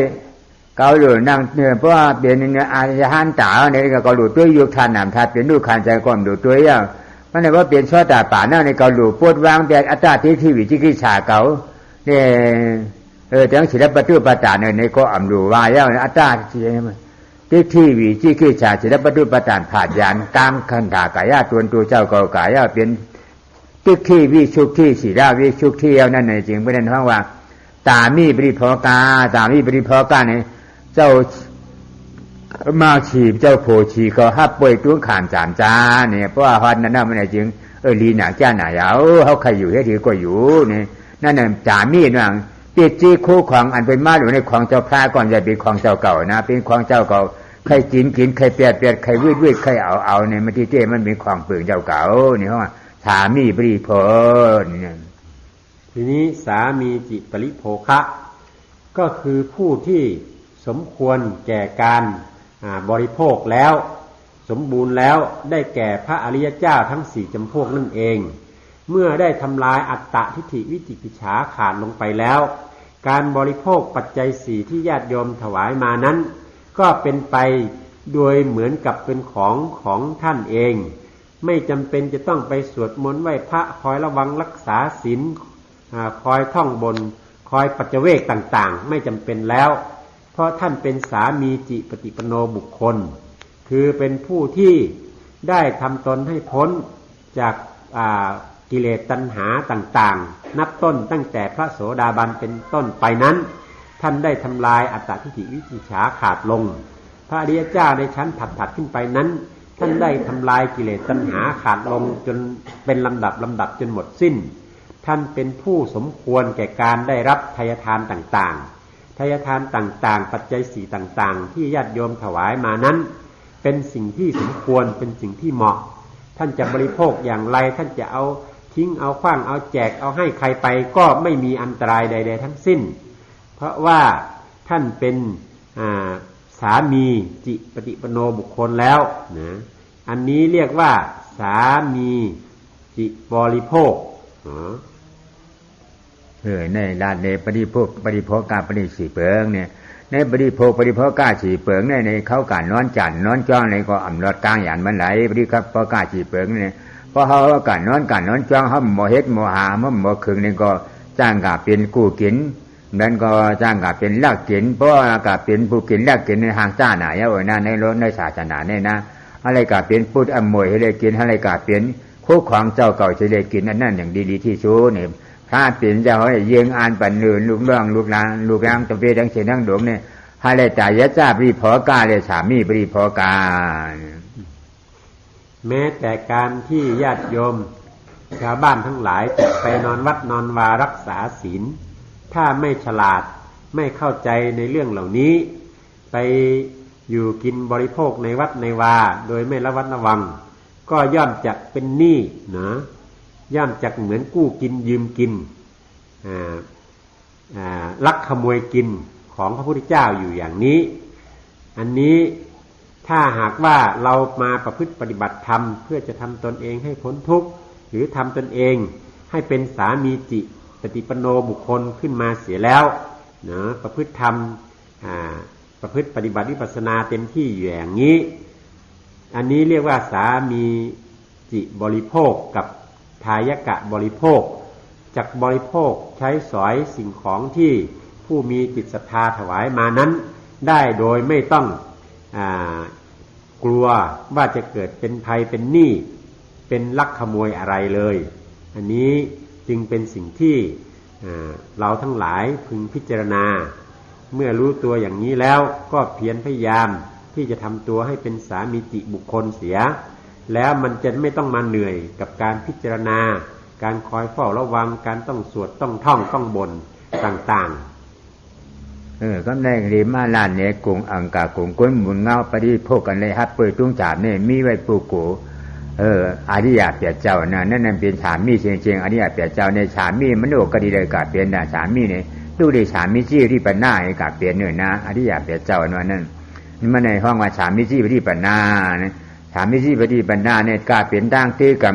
เกาหลีนั่งเนี่ยเพราะว่าเปลี่ยนเนี่ยอาญาหันตาเนี่ยก็เกาหลีตัวยุคทานหนามทัดเป็นลูกขันใจก็อำดูตัวเนี่ยมันเลยว่าเปลี่ยนช่อตาป่าหน้าในเกาหลีปวดวางแต่อัตตาที่วิจิกิจฉาเก่าเนี่ยทั้งศิลปะตุปตาในก็อำดูว่าย่าอัตตาที่วิจิกิจฉาศิลปะตุปตาผาดยานตามขันธากายะตัวเจ้าเก่ากายะเป็นตึกที่วิชุกที่สีดาวิชุกที่เอานั่นในจริงไม่ได้ท้องว่าตามีปริภกาเนี่ยเจ้ามาฉีบเจ้าโพชีเขาฮับป่วยตุ้งขามจามจ้าเนี่ยเพราะว่าฮอดนั่นน่ะมันจริงลีหนาจ้าหนาเอาเขาใครอยู่ให้ถือก็อยู่เนี่ยนั่นน่ะจามีนั่งปิดจี้คู่ของอันเป็นมาอยู่ในของเจ้าพระก่อนจะเป็นของเจ้าเก่านะเป็นของเจ้าเก่าใครกินใครเปียดใครวืดใครเอาเนี่ยมันที่เจ้มันเป็นของเปลืองเจ้าเก่าเนี่ยเขาว่าสามีปริโภคเนี่ยทีนี้สามีจิปริโภคะก็คือผู้ที่สมควรแก่การบริโภคแล้วสมบูรณ์แล้วได้แก่พระอริยเจ้าทั้งสี่จำพวกนั่นเองเมื่อได้ทำลายอัตตทิฏฐิวิจิกิจฉาขาดลงไปแล้วการบริโภคปัจจัยสี่ที่ญาติโยมถวายมานั้นก็เป็นไปโดยเหมือนกับเป็นของท่านเองไม่จำเป็นจะต้องไปสวดมนต์ไหว้พระคอยระวังรักษาศีลคอยท่องบนคอยปัจเจเวกต่างๆไม่จำเป็นแล้วเพราะท่านเป็นสามีจิปฏิปโนบุคคลคือเป็นผู้ที่ได้ทำตนให้พ้นจากกิเลสตัณหาต่างๆนับต้นตั้งแต่พระโสดาบันเป็นต้นไปนั้นท่านได้ทำลายอัตตทิฏฐิวิจิกิจฉาขาดลงพระอริยเจ้าในชั้นถัดขึ้นไปนั้นท่านได้ทำลายกิเลสตัณหาขาดลงจนเป็นลำดับจนหมดสิ้นท่านเป็นผู้สมควรแก่การได้รับทายทานต่างๆทายทานต่างๆปัจจัยสี่ต่างๆที่ญาติโยมถวายมานั้นเป็นสิ่งที่สมควรเป็นสิ่งที่เหมาะท่านจะบริโภคอย่างไรท่านจะเอาทิ้งเอาขว้างเอาแจกเอาให้ใครไปก็ไม่มีอันตรายใดๆทั้งสิ้นเพราะว่าท่านเป็นสามีจิปฏิปโนบุคคลแล้วนะอันนี้เรียกว่าสามีจิบริโภคในด้านในปริโภคกาปริสีเปิงเนี่ยในปริโภคกาสีเปิงในเขาการนอนจันนอนจ้องในก็อำรอดกลางหยานมันไหลปริโภคกาสีเปิงเนี่ยเพราะเขาการนอนจ้องเขาโมเฮ็ดโมหาโมคึงนี่ก็จ้างกาเป็นกู้กินนั่นก็จ้างกาเป็นลักกินเพราะกาเป็นผู้กินลักกินในทางจ้าหน่ายเอาไว้นะในรถในศาสนาเนี่ยนะอะไรกาเป็นพุทธอมวยให้ได้กินอะไรกาเป็นคู่ของเจ้าเก่าจะได้กินนั่นอย่างดีๆที่ชูเนี่ยถ้าเป็นเจ้าให้ยิงอ่านปันนืนลูกล้างตะเวดังเสียนั่งดวงเนี่ยให้ได้จ่ายยะจ้าปริโภกาเลยสามีปริโภกาแม้แต่การที่ญาติโยมชาวบ้านทั้งหลายจะไปนอนวัดนอนวารักษาศีลถ้าไม่ฉลาดไม่เข้าใจในเรื่องเหล่านี้ไปอยู่กินบริโภคในวัดในวาโดยไม่ระวัดระวังก็ย่อมจะเป็นหนี้นะย่อมจะเหมือนกู้กินยืมกินลักขโมยกินของพระพุทธเจ้าอยู่อย่างนี้อันนี้ถ้าหากว่าเรามาประพฤติปฏิบัติธรรมเพื่อจะทำตนเองให้พ้นทุกข์หรือทำตนเองให้เป็นสามีจิปฏิปโนบุคคลขึ้นมาเสียแล้วนะประพฤติธรรมประพฤติปฏิบัติวิปัสสนาเต็มที่อยู่อย่างนี้อันนี้เรียกว่าสามีจิบริโภคกับทายกะบริโภคจักบริโภคใช้สอยสิ่งของที่ผู้มีจิตศรัทธาถวายมานั้นได้โดยไม่ต้องกลัวว่าจะเกิดเป็นภัยเป็นหนี้เป็นลักขโมยอะไรเลยอันนี้จึงเป็นสิ่งที่เราทั้งหลายพึงพิจารณาเมื่อรู้ตัวอย่างนี้แล้วก็เพียรพยายามที่จะทำตัวให้เป็นสามีจิบุคคลเสียแล้วมันจะไม่ต้องมาเหนื่อยกับการพิจารณา การคอยเฝ้าระวังการต้องสวดต้องท่องต้องบนต่างก็ได้รีมาล้านเนี่ยกุงอังกากุงก้นหมุนเงาปฏิโภคกันเลยครับเปิดตุ้งจาบเนี่ยมีไว้ปูกูอริยะเปียเจ้านั่นเป็นฉามีเชียงอริยะเปียเจ้าในฉามีมันโอกก็ดีเลยกาเปลี่ยนนะฉามีเนี่ยดูได้ฉามีจี้ที่ปัญนาให้กาเปลี่ยนเนี่ยนะอริยะเปียเจ้านั่นนี่มันในห้องว่าฉามีจี้ที่ปัญนาเนี่ยฉามีจี้ที่ปัญนาเนี่ยกาเปลี่ยนตั้งที่กับ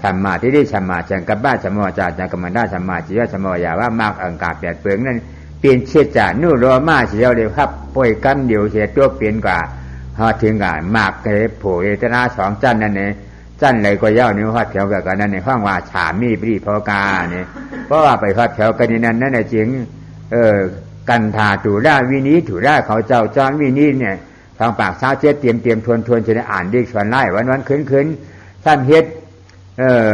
ฉัมมาที่ได้ฉัมมาจังกับบ้าฉัมมาจากจังกับมันได้ฉัมมาจีว่าฉัมมาอย่าว่ามากอังกาเปลี่ยนเปลืองนั่นเปลี่ยนเชิดจ่านู่นรอมาเสียวเลยครับป่วยกันเดียวเสียตัวเปลี่ยนกว่าพอถึงกันมากเลยโผล่เอตนาสองจันนั่นเองจันเลยก็เย้านี่ว่าแถวกันนั่นในห้องว่าฉามีปรีพอกาเนี่ยเพราะว่าไปพัดแถวกันนี่นั่นจริงกันทาถูร่าวินี้ถูร่าเขาเจ้าจอนวินี้เนี่ยทางปากซ้าเจ็ดเตรียมทวนจะได้อ่านดีชวนไล่วันคืนท่านเฮ็ด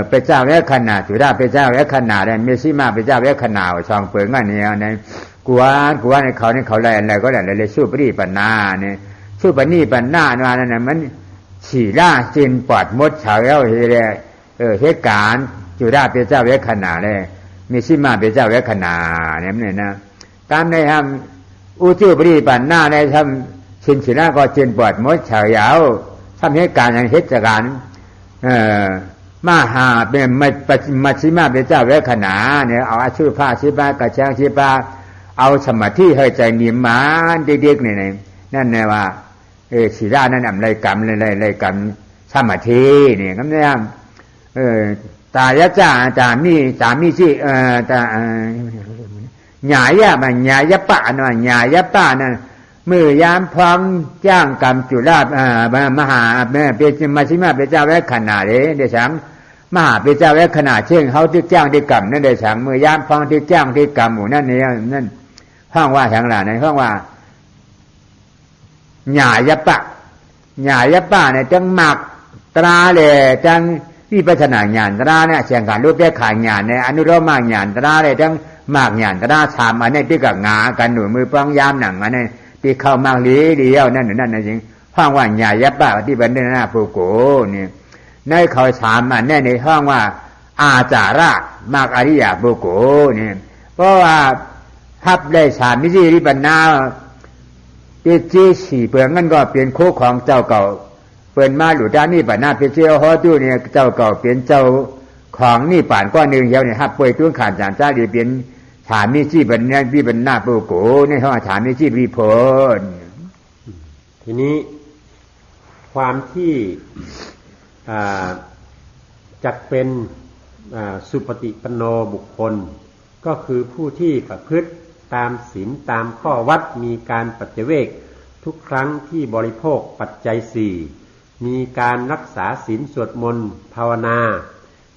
ไปเจ้าแล้วขนาดถูร่าไปเจ้าแล้วขนาดเนี่ยเมซิมาไปเจ้าแล้วขนาดช่องเปิงอันนี้เนี่ยกวนในเขาอะไรก็ได้เลยสู้ปรีปัญนาเนี่ยสู้ปณีปัญนาเนี่ยนั่นมันฉี่ล่าจินปอดมดเฉาแล้วเฮเลยเหตุการณ์จุฬาเป็นเจ้าเวขนาเลยมีชิมาเป็นเจ้าเวขนาเนี่ยนะตามในทำอุจุปริปันหน้าในทำชินฉี่ล่าก็จินปอดมดเฉาเยาวทำเหตุการณ์อย่างเหตุการณ์มาหาเป็นมาชิมาเป็นเจ้าเวขนาเนี่ยเอาอาชีพผ้าชีพากระเช้าชีพาเอาสมาธิให้ใจนิ่มมันเด็กๆเนี่ยนั่นแน่ว่าสีด้านั่นอะไรกรรมอะไรกรรมสมาธิเนี่ยคำนี้ตายะจ้าตามีสิตาหญายะมันหญายะปะนะหญายะปะนั่นมือยามพร้อมจ้างกรรมจุฬามหาเป็นมาชิมาเป็นเจ้าแวะขนาดเลยเดี๋ยวฉันมหาเป็นเจ้าแวะขนาดเช่นเขาที่จ้างที่กรรมนั่นเดี๋ยวฉันมือยามพร้อมที่จ้างที่กรรมหมู่นั่นเนี่ยนั่นห้องว่าทางหลานในห้องว่าหญายะปะเนี่ยจังหมักตราเลยจังวิปัสสนาญาณตราเนี่ยเสียงการรูปแก้ขายญาณในอนุโลมญาณตราเลยจังหมักญาณตราชามอันนี้ที่กับงากันหนุนมือป้องยามหนังอันนี้ที่เข้ามากลีเดียวนั่นจริงห้องว่าหญายะปะที่เป็นเรื่องหน้าปูโกนี่ในเขาชามอันนี้ในห้องว่าอาจาระมากอริยปูโกนี่เพราะว่าทับได้ชามมิจิริปันนาจีสี่เปลืองนั่นก็เปลี่ยนโคของเจ้าเก่าเปิ่นมาหลุดด้านนี่ป่านหน้าเปเจียวฮอตู้เนี่ยเจ้าเก่าเปลี่ยนเจ้าของนี่ป่านก้อนหนึ่งเดียวเนี่ยฮับป่วยตุ้งขานจานจ้าดีเปลี่ยนถามมีจี้เป็นเนี่ยพี่เป็นหน้าปูโกในห้องถามมีจี้รีพลทีนี้ความที่จักเป็นสุปฏิปันโนบุคคลก็คือผู้ที่ประพฤติตามศีลตามข้อวัดมีการปัจเจเวกทุกครั้งที่บริโภคปัจจัยสี่มีการรักษาศีลสวดมนต์ภาวนา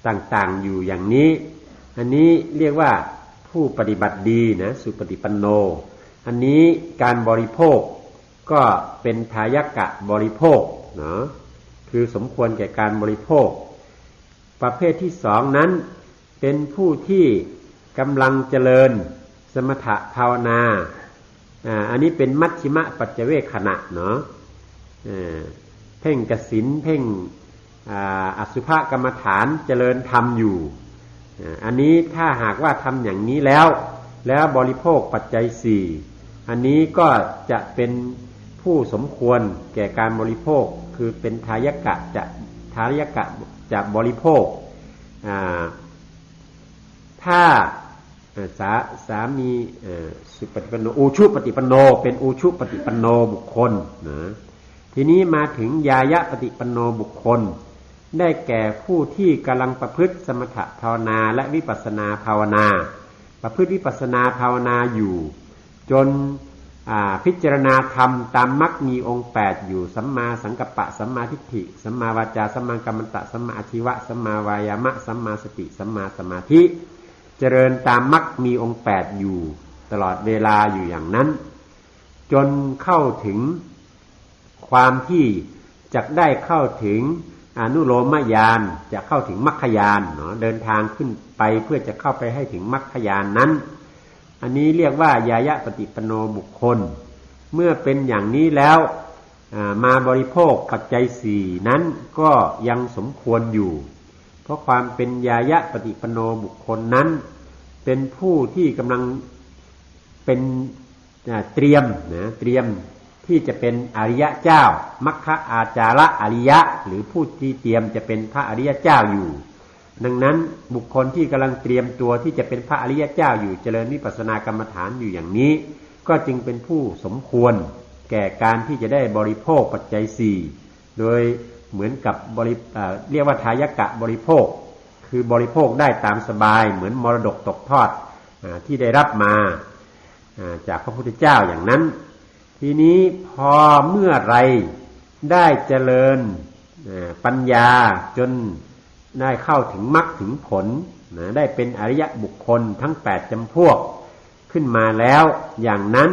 ต่างๆอยู่อย่างนี้อันนี้เรียกว่าผู้ปฏิบัติดีนะสุปฏิปันโนอันนี้การบริโภคก็เป็นทายกะบริโภคเนาะคือสมควรแก่การบริโภคประเภทที่สองนั้นเป็นผู้ที่กำลังเจริญสมถะภาวนาอันนี้เป็นมัชฌิมะปัจเจเวคขณะเนาะเพ่งกสิณเพ่งอสุภกรรมฐานเจริญธรรมอยู่อันนี้ถ้าหากว่าทำอย่างนี้แล้วบริโภคปัจจัยสี่อันนี้ก็จะเป็นผู้สมควรแก่การบริโภคคือเป็นทายกะจะบริโภคถ้าสามีสุปฏิปันโนอูชุปฏิปันโนเป็นอูชุปฏิปันโนบุคคลนะทีนี้มาถึงญายะปฏิปันโนบุคคลได้แก่ผู้ที่กำลังประพฤติสมถภาวนาและวิปัสสนาภาวนาประพฤติวิปัสสนาภาวนาอยู่จนพิจารณาธรรมตามมรรคมีองค์8อยู่สัมมาสังกัปปะสัมมาทิฏฐิสัมมาวาจาสัมมากัมมันตะสัมมาอาชีวะสัมมาวายามะสัมมาสติสัมมาสมาธิเจริญตามมรรคมีองค์8อยู่ตลอดเวลาอยู่อย่างนั้นจนเข้าถึงความที่จะได้เข้าถึงอนุโลมญาณจะเข้าถึงมรรคญาณเนาะเดินทางขึ้นไปเพื่อจะเข้าไปให้ถึงมรรคญาณนั้นอันนี้เรียกว่าญายะปฏิปันโนบุคคลเมื่อเป็นอย่างนี้แล้วมาบริโภคปัจจัยสี่นั้นก็ยังสมควรอยู่ เพราะความเป็นญายะปฏิปันโนบุคคลนั้นเป็นผู้ที่กำลังเป็นเตรียมที่จะเป็นอริยะเจ้ามัคคะอาจาระอริยะหรือผู้ที่เตรียมจะเป็นพระอริยะเจ้าอยู่ดังนั้นบุคคลที่กำลังเตรียมตัวที่จะเป็นพระอริยะเจ้าอยู่เจริญวิปัสสนากรรมฐานอยู่อย่างนี้ก็จึงเป็นผู้สมควรแก่การที่จะได้บริโภคปัจจัยสี่โดยเหมือนกับเรียกว่าทายกะบริโภคคือบริโภคได้ตามสบายเหมือนมรดกตกทอดที่ได้รับมาจากพระพุทธเจ้าอย่างนั้นทีนี้พอเมื่อไรได้เจริญปัญญาจนได้เข้าถึงมรรคถึงผลได้เป็นอริยบุคคลทั้ง8จำพวกขึ้นมาแล้วอย่างนั้น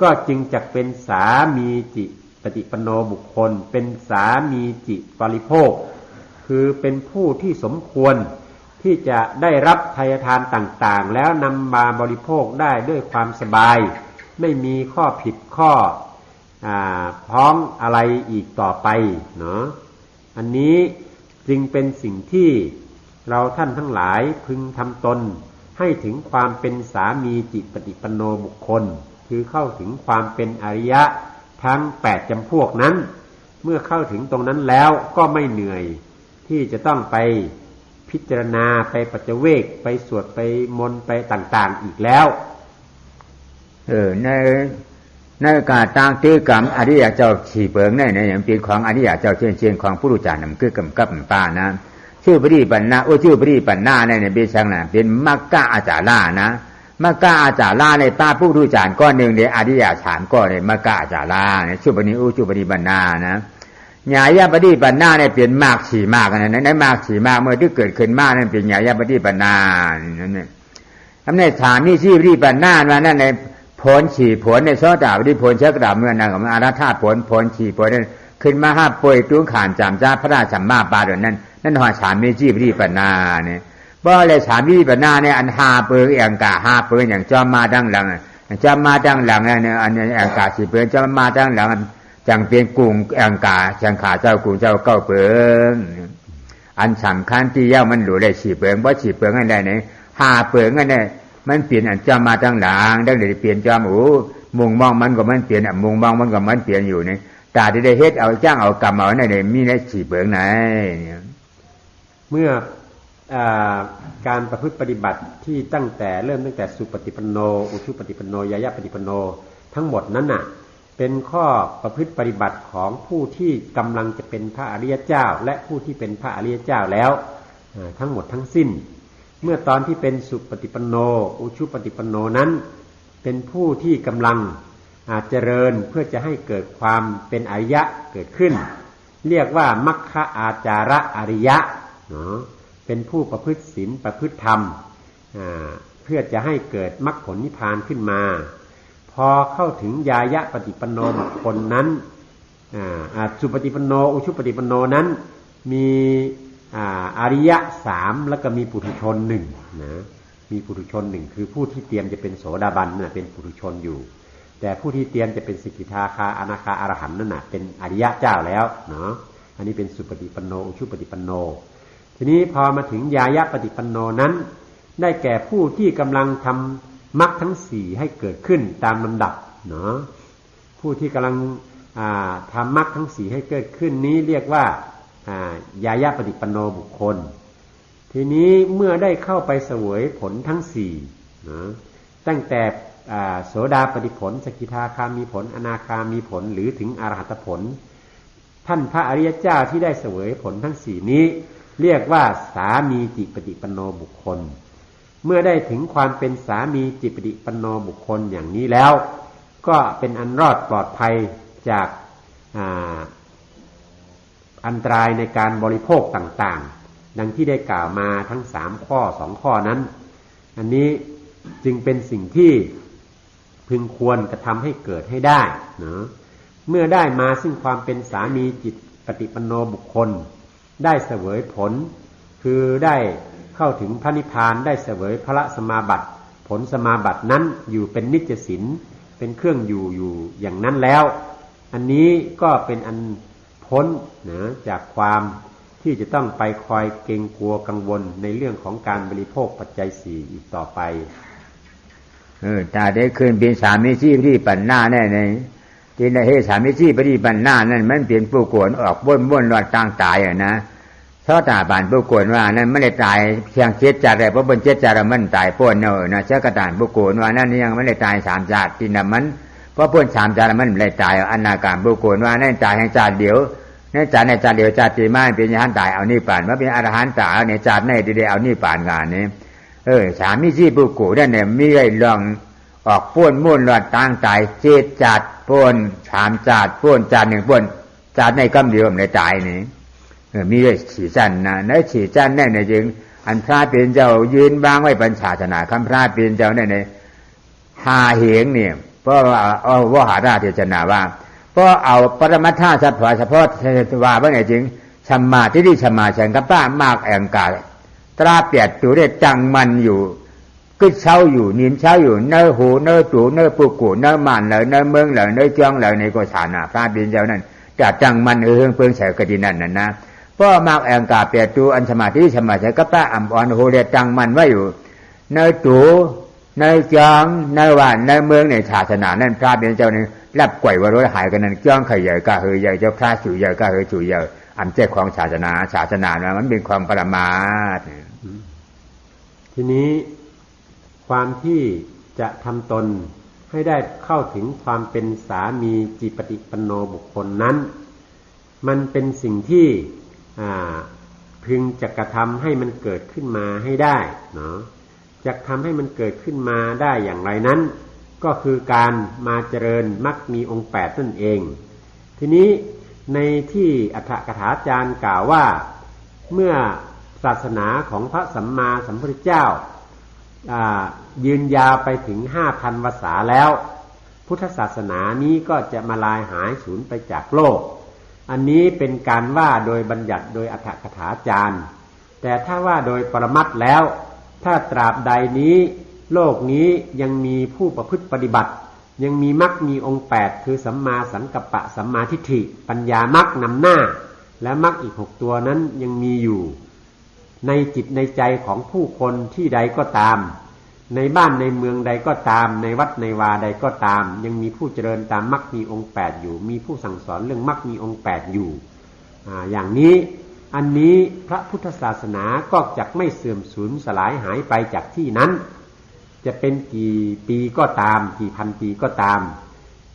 ก็จึงจักเป็นสามีจิปฏิปันโนบุคคลเป็นสามีจิบริโภคคือเป็นผู้ที่สมควรที่จะได้รับทายทานต่างๆแล้วนำมาบริโภคได้ด้วยความสบายไม่มีข้อผิดข้อพ้องอะไรอีกต่อไปเนาะอันนี้จึงเป็นสิ่งที่เราท่านทั้งหลายพึงทำตนให้ถึงความเป็นสามีจิปฏิปันโนบุคคลคือเข้าถึงความเป็นอริยะทั้ง8จำพวกนั้นเมื่อเข้าถึงตรงนั้นแล้วก็ไม่เหนื่อยที่จะต้องไปพิจารณาไปปัจจเวกไปสวดไปมนต์ไปต่างๆอีกแล้วในการต่างตื้อกรรมอริยเจ้าฉีเปิงในอย่างเป็นของอริยเจ้าเช่นของผู้รู้จักนำคือกำกับป้านะชื่อปริปันนาชื่อปริปันนาในเบชังนะเป็นมัคคะอาจาระนะมัคคะอาจาระในป้าผู้รู้จักก้อนหนึ่งในอริยฌานก้อนในมัคคะอาจาระในชื่อปณิชื่อปริปันนานะญาญาปฏิปันนาเนี่ยเป็นมากฉีมากนะในมากฉีมากเมื่อที่เกิดขึ้นมากนั่นเป็นญาญาปฏิปันนานั่นเนี่ยทำในฐานนี่ชื่อปฏิปันนามานั่นในผลฉีผลในโสดาปฏิผลเชื้อกระดาเมื่อนางของอาราธาผลฉีผลนั้นขึ้นมาห้าป่วยตุ้งขานจามจ้าพระราชมาบาดนั่นหอฉามมีชื่อปฏิปันนาเนี่ยบ่เลยฉามปฏิปันนาเนี่ยอันหาเปิงอย่างกะหาเปิงอย่างจอมมาดังหลังจอมมาดังหลังเนี่ยอันอย่างกะฉีเปิงจอมมาดังหลังจังเป็นกรุงอังกาจังขาเจ้ากรุงเจ้าเก้าเปิงอันสำคัญที่เย้ามันหลุดได้ฉีเปิงเพราะฉีเปิงอันใดเนี่ยหาเปิงอันเนี่ยมันเปลี่ยนอันจำมาตั้งหลังได้เลยเปลี่ยนจำมุงมองมันก็มันเปลี่ยนมุงมองมันก็มันเปลี่ยนอยู่เนี่ยตาที่ได้เฮ็ดเอาจ้างเอากรรมเอาในมีในฉีเปิงไหนเมื่อการประพฤติปฏิบัติที่ตั้งแต่สุปฏิปันโนอุชุปฏิปันโนญาญาปฏิปันโนทั้งหมดนั้นน่ะเป็นข้อประพฤติปฏิบัติของผู้ที่กำลังจะเป็นพระอริยเจ้าและผู้ที่เป็นพระอริยเจ้าแล้วทั้งหมดทั้งสิ้นเมื่อตอนที่เป็นสุปฏิปันโนอุชุปฏิปันโนนั้นเป็นผู้ที่กำลังเจริญเพื่อจะให้เกิดความเป็นอริยะเกิดขึ้นเรียกว่ามัคคะอาจาระอริยะเนาะเป็นผู้ประพฤติศีลประพฤติธรรมเพื่อจะให้เกิดมรรคผลนิพพานขึ้นมาพอเข้าถึงญาญะปฏิปันโนบุคคลนั้นสุปฏิปันโนอุชุปฏิปันโนนั้นมีอริยะ3แล้วก็มีปุถุชน1นะมีปุถุชน1คือผู้ที่เตรียมจะเป็นโสดาบันน่ะเป็นปุถุชนอยู่แต่ผู้ที่เตรียมจะเป็นสกิทาคาอนาคาอรหันต์นั่นน่ะเป็นอริยะเจ้าแล้วเนาะอันนี้เป็นสุปฏิปันโนอุชุปฏิปันโนทีนี้พอมาถึงญาญะปฏิปันโนนั้นได้แก่ผู้ที่กำลังทำมรรคทั้ง4ให้เกิดขึ้นตามลำดับเนาะผู้ที่กำลังทำมรรคทั้ง4ให้เกิดขึ้นนี้เรียกว่าญาญะปฏิปันโนบุคคลทีนี้เมื่อได้เข้าไปเสวยผลทั้ง4นะตั้งแต่โสดาปฏิผลสกิทาคามีผลอนาคามีผลหรือถึงอรหัตผลท่านพระอริยเจ้าที่ได้เสวยผลทั้ง4นี้เรียกว่าสามีจิปฏิปันโนบุคคลเมื่อได้ถึงความเป็นสามีจิปฏิปันโนบุคคลอย่างนี้แล้วก็เป็นอันรอดปลอดภัยจากอันตรายในการบริโภคต่างๆดังที่ได้กล่าวมาทั้ง3ข้อ2ข้อนั้นอันนี้จึงเป็นสิ่งที่พึงควรกระทำให้เกิดให้ได้นะเมื่อได้มาซึ่งความเป็นสามีจิตปฏิปันโนบุคคลได้เสวยผลคือได้เข้าถึงพระนิพพานได้เสวยพระสมาบัติผลสมาบัตินั้นอยู่เป็นนิจสินเป็นเครื่องอยู่อย่างนั้นแล้วอันนี้ก็เป็นอันพ้นนะจากความ ที่จะต้องไปคอยเกรงกลัวกังวลในเรื่องของการบริโภคปัจจัยสี่อีกต่อไปตาได้คืนเป็นสามีชีพที่ปัญหาแน่ในที่ในเหตุสามีชีพที่ปัญหานั่นมันเปลี่ยนผู้โกนออกบ้วนรอดต่างตายนะเพราะตาบานผู้โกนว่านั่นไม่ได้ตายเพียงเจ็ดจาระเพราะบนเจ็ดจาระมันตายป้วนเนอะนะเจ้ากระดานผู้โกนว่านั่นยังไม่ได้ตายสามจาระที่นั่นมันเพราะป้วนสามจาระมันไม่ได้ตายอนาการผู้โกนว่านั่นตายแห่งจาระเดียวในจาระเดียวจาติมาเป็นยานตายเอานี่ป่านว่าเป็นอรหันต์ตายในจาระในดีๆเอานี่ป่านงานนี้สามีชีพผู้โกนนั่นเนี่ยมีไรลองออกป้วนมุ่นรอดต่างตายเจ็ดจาดป้วนสามจาดป้วนจาดหนึ่งป้วนจาดในกำเดียวในตายนี่มีได้สี่จันนะในสี่จันแน่ในจึงอันพระเป็นเจ้ายืนบางไว้บรรชาชนะคำพระเป็นเจ้าในหาเหงเนี่ยเพราะว่าหาราเทศนาว่าเพราะเอาปรมัตถาสัพพะเฉพาะว่าว่าไงจึงชัมมาที่ชัมมาฉันกับป้ามากแองกาตราเปียดตัวได้จังมันอยู่กึศเช้าอยู่นิมเช้าอยู่เนื้อหูเนื้อตูเนื้อปุกุเนื้อมันเลยเนื้อเมืองเลยเนื้อจ้องเลยในโกศานะพระเป็นเจ้านั่นจะจังมันเฮืองเพิงแสกดินั่นนะเพราะมากแองกาเปียตูอันสมาธิสมาธิก็ป้าอ่ำอ่อนโหเรียจังมันไว้อยู่เนื้อตูเนื้อจ้องเนื้อหวานเนื้อเมืองในศาสนานั่นพระเป็นเจ้านี่รับก่อยวรหายกันนั่นจ้องขยายกะเฮยใหญ่เจ้าพระสุใหญ่กะเฮยสุใหญ่อันเจ้าของศาสนามันเป็นความปรมาททีนี้ความที่จะทำตนให้ได้เข้าถึงความเป็นสามีจิปฏิปันโนบุคคลนั้นมันเป็นสิ่งที่พึงจะกระทำให้มันเกิดขึ้นมาให้ได้เนาะจะทำให้มันเกิดขึ้นมาได้อย่างไรนั้นก็คือการมาเจริญมรรคมีองค์แปดนั่นเองทีนี้ในที่อัฏฐกถาจารย์กล่าวว่าเมื่อศาสนาของพระสัมมาสัมพุทธเจ้ายืนยาวไปถึง 5,000 วสาแล้วพุทธศาสนานี้ก็จะมาลายหายสูญไปจากโลกอันนี้เป็นการว่าโดยบัญญัติโดยอัฏฐกถาจารย์แต่ถ้าว่าโดยปรมัตถ์แล้วถ้าตราบใดนี้โลกนี้ยังมีผู้ประพฤติปฏิบัติยังมีมรรคมีองค์8คือสัมมาสังกัปปะสัมมาทิฏฐิปัญญามรรคนำหน้าและมรรคอีก6ตัวนั้นยังมีอยู่ในจิตในใจของผู้คนที่ใดก็ตามในบ้านในเมืองใดก็ตามในวัดในวาใดก็ตามยังมีผู้เจริญตามมรรคมีองค์8อยู่มีผู้สั่งสอนเรื่องมรรคมีองค์8อยู่อย่างนี้อันนี้พระพุทธศาสนาก็จะไม่เสื่อมสูญสลายหายไปจากที่นั้นจะเป็นกี่ปีก็ตามกี่พันปีก็ตาม